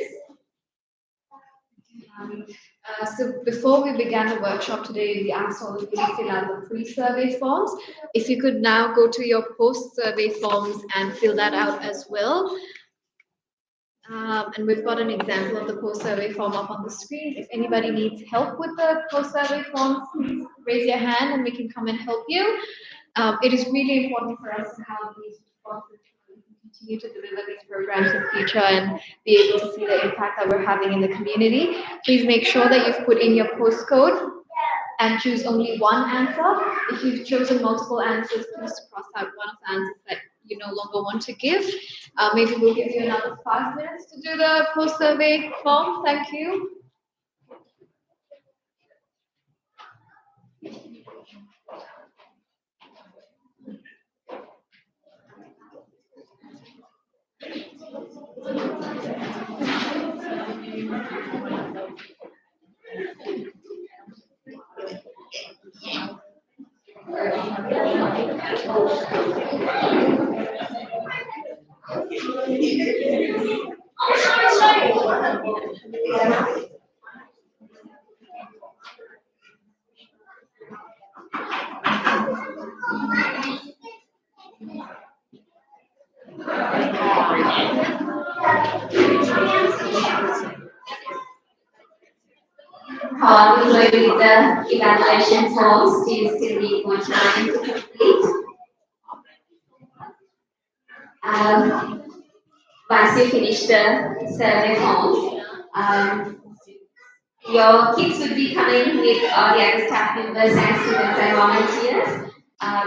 So before we began the workshop today, we asked all of you to fill out the pre-survey forms. If you could now go to your post-survey forms and fill that out as well. And we've got an example of the post-survey form up on the screen. If anybody needs help with the post-survey forms, please raise your hand and we can come and help you. It is really important for us to have these responses so we can continue to deliver these programs in future and be able to see the impact that we're having in the community. Please make sure that you've put in your postcode and choose only one answer. If you've chosen multiple answers, please cross out one of the answers that you no longer want to give. Maybe we'll give you another 5 minutes to do the post-survey form. Thank you. How are we going with the evaluation forms? Do you still need more time to complete? Once you finish the survey forms, your kids would be coming with all the other staff members and students and volunteers.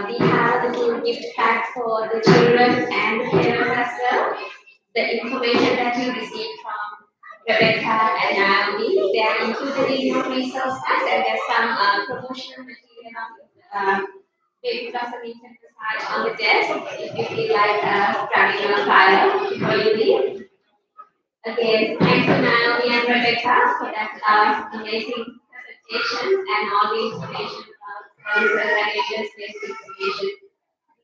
We have a little gift pack for the children and the parents as well. The information that you received from Rebecca and Naomi, they are included in your resource pack, and there's some promotional material. Maybe Dr. you can decide on the desk if you feel like grabbing your file before you leave. Again, thank you Naomi and Rebecca for that amazing presentation and all the information about services and areas-based information.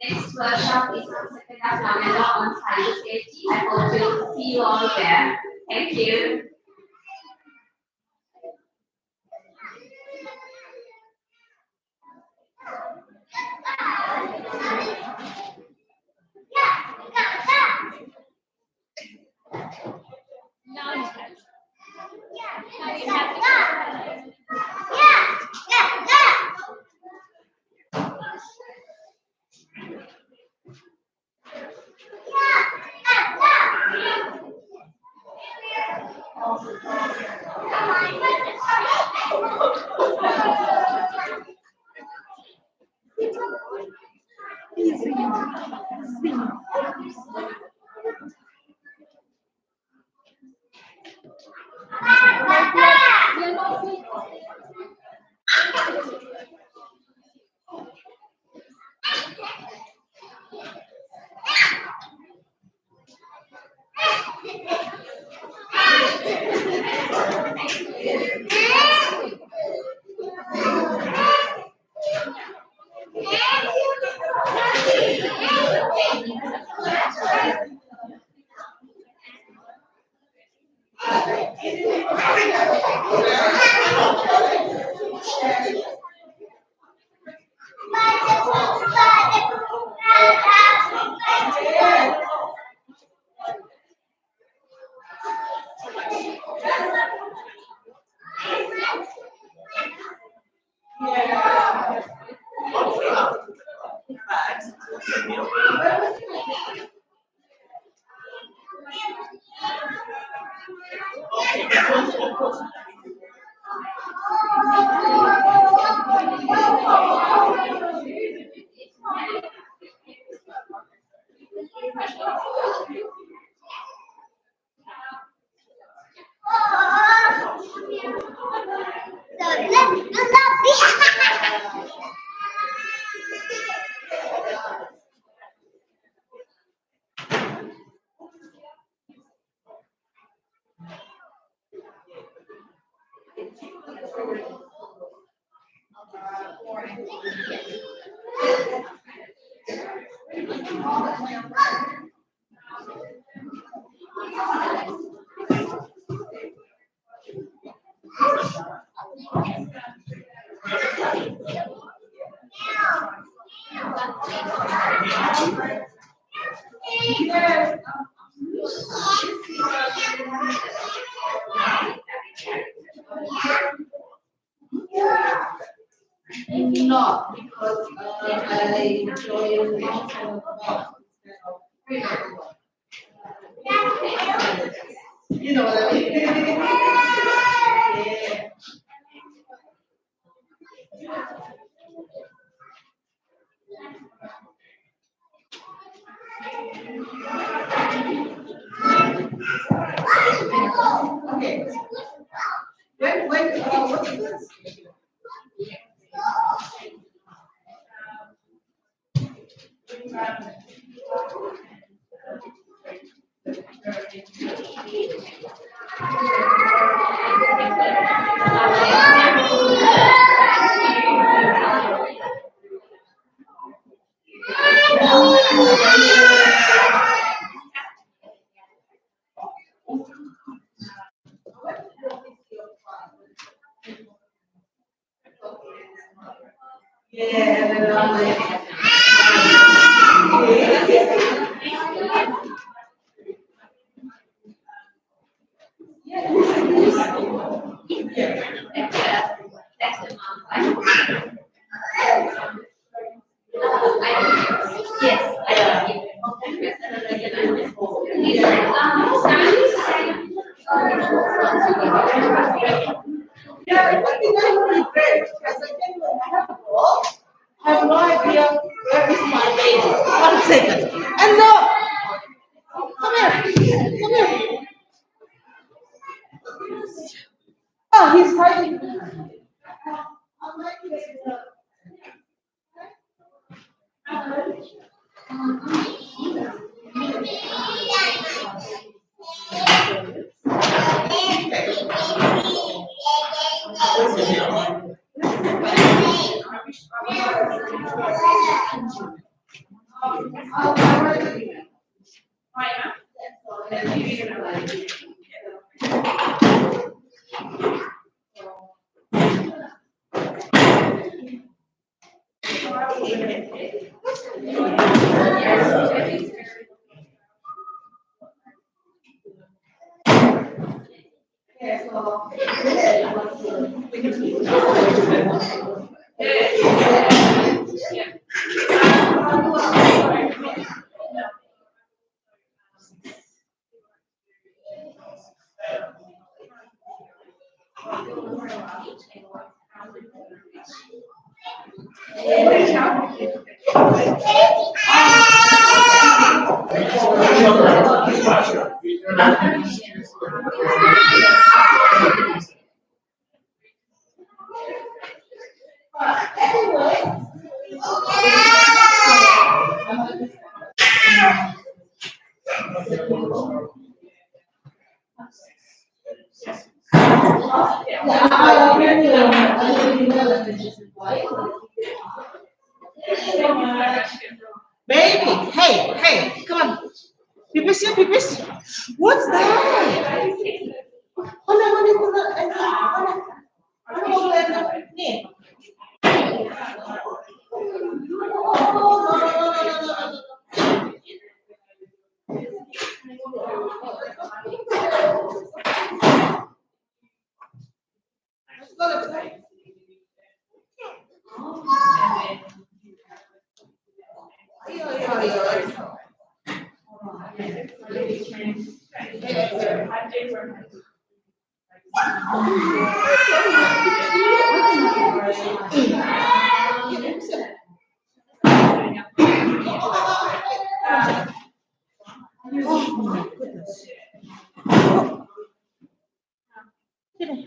Next workshop is on 2nd of November on cyber safety. I hope to see you all there. Thank you. Not because I joined you know what I mean? Yeah. Okay. What's this? Yeah. Yeah, I think that would be great because I can have a ball. I have no idea where is my baby. 1 second. And no, come here, come here. Oh, he's hiding. Baby, hey, come on. Pipis ya, pipis. What's that? Mana mau lihat nih?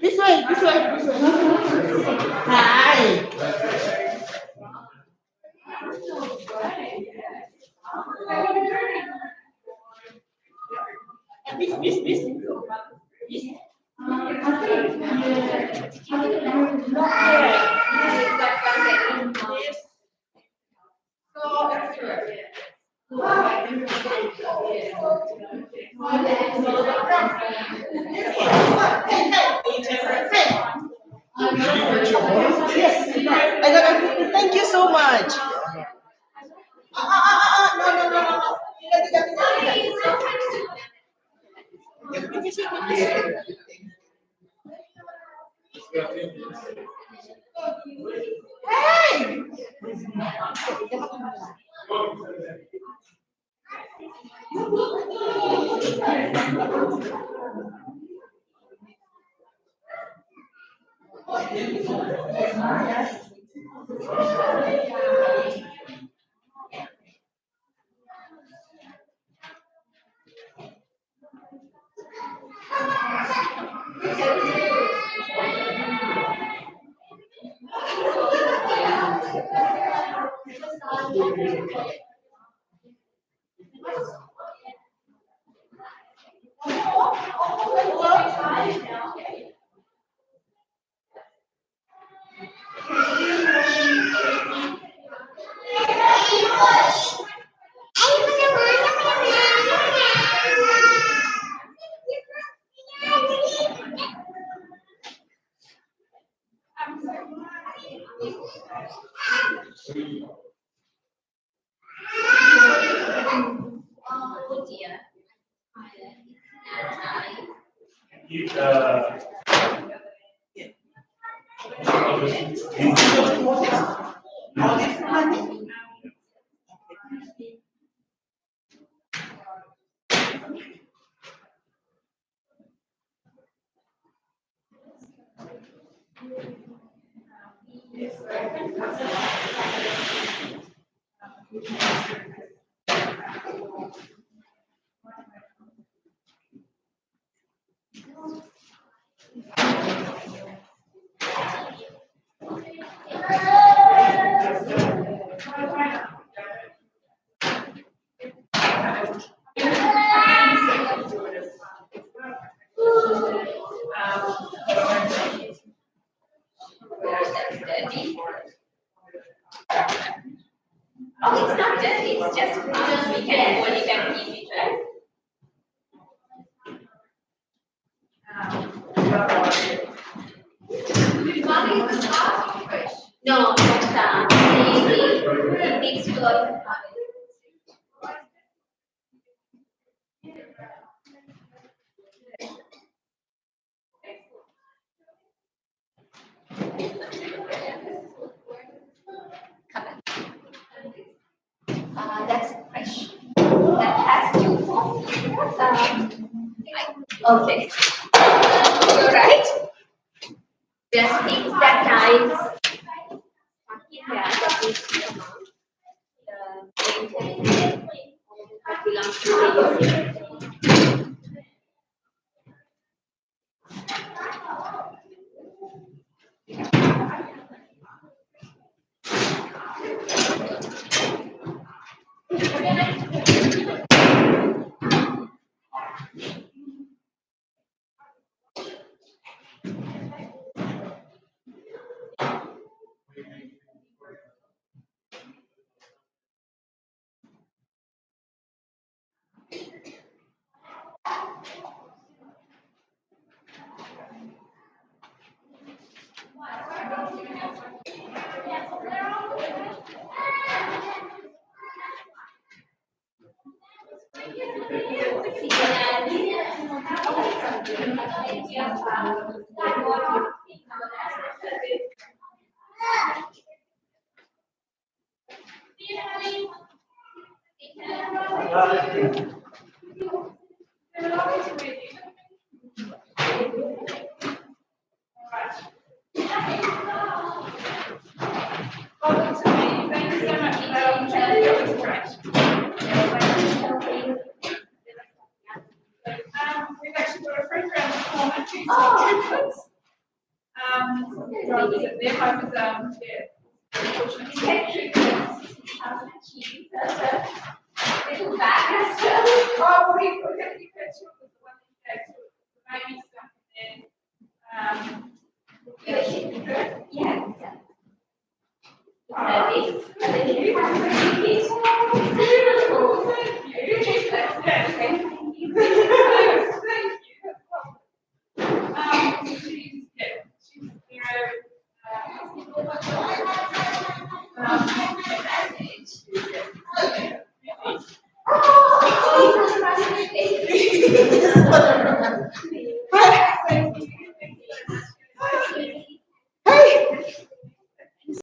This way, this way, this way. Hi. Yes, I got everything. Thank you so much. No, no, no, no, no. Hey! Oh, it's not dirty, it's just we can only can keep it, right? No, but it needs to go. That's fresh. That has two forms. Okay. You're right. Just things that ties that belongs to the We've actually got a friend around the corner too. Kippax. Rather than their home is, little bag. Oh, we're going to give her two of the one that you the baby stuff and then, Yeah. oh, thank you.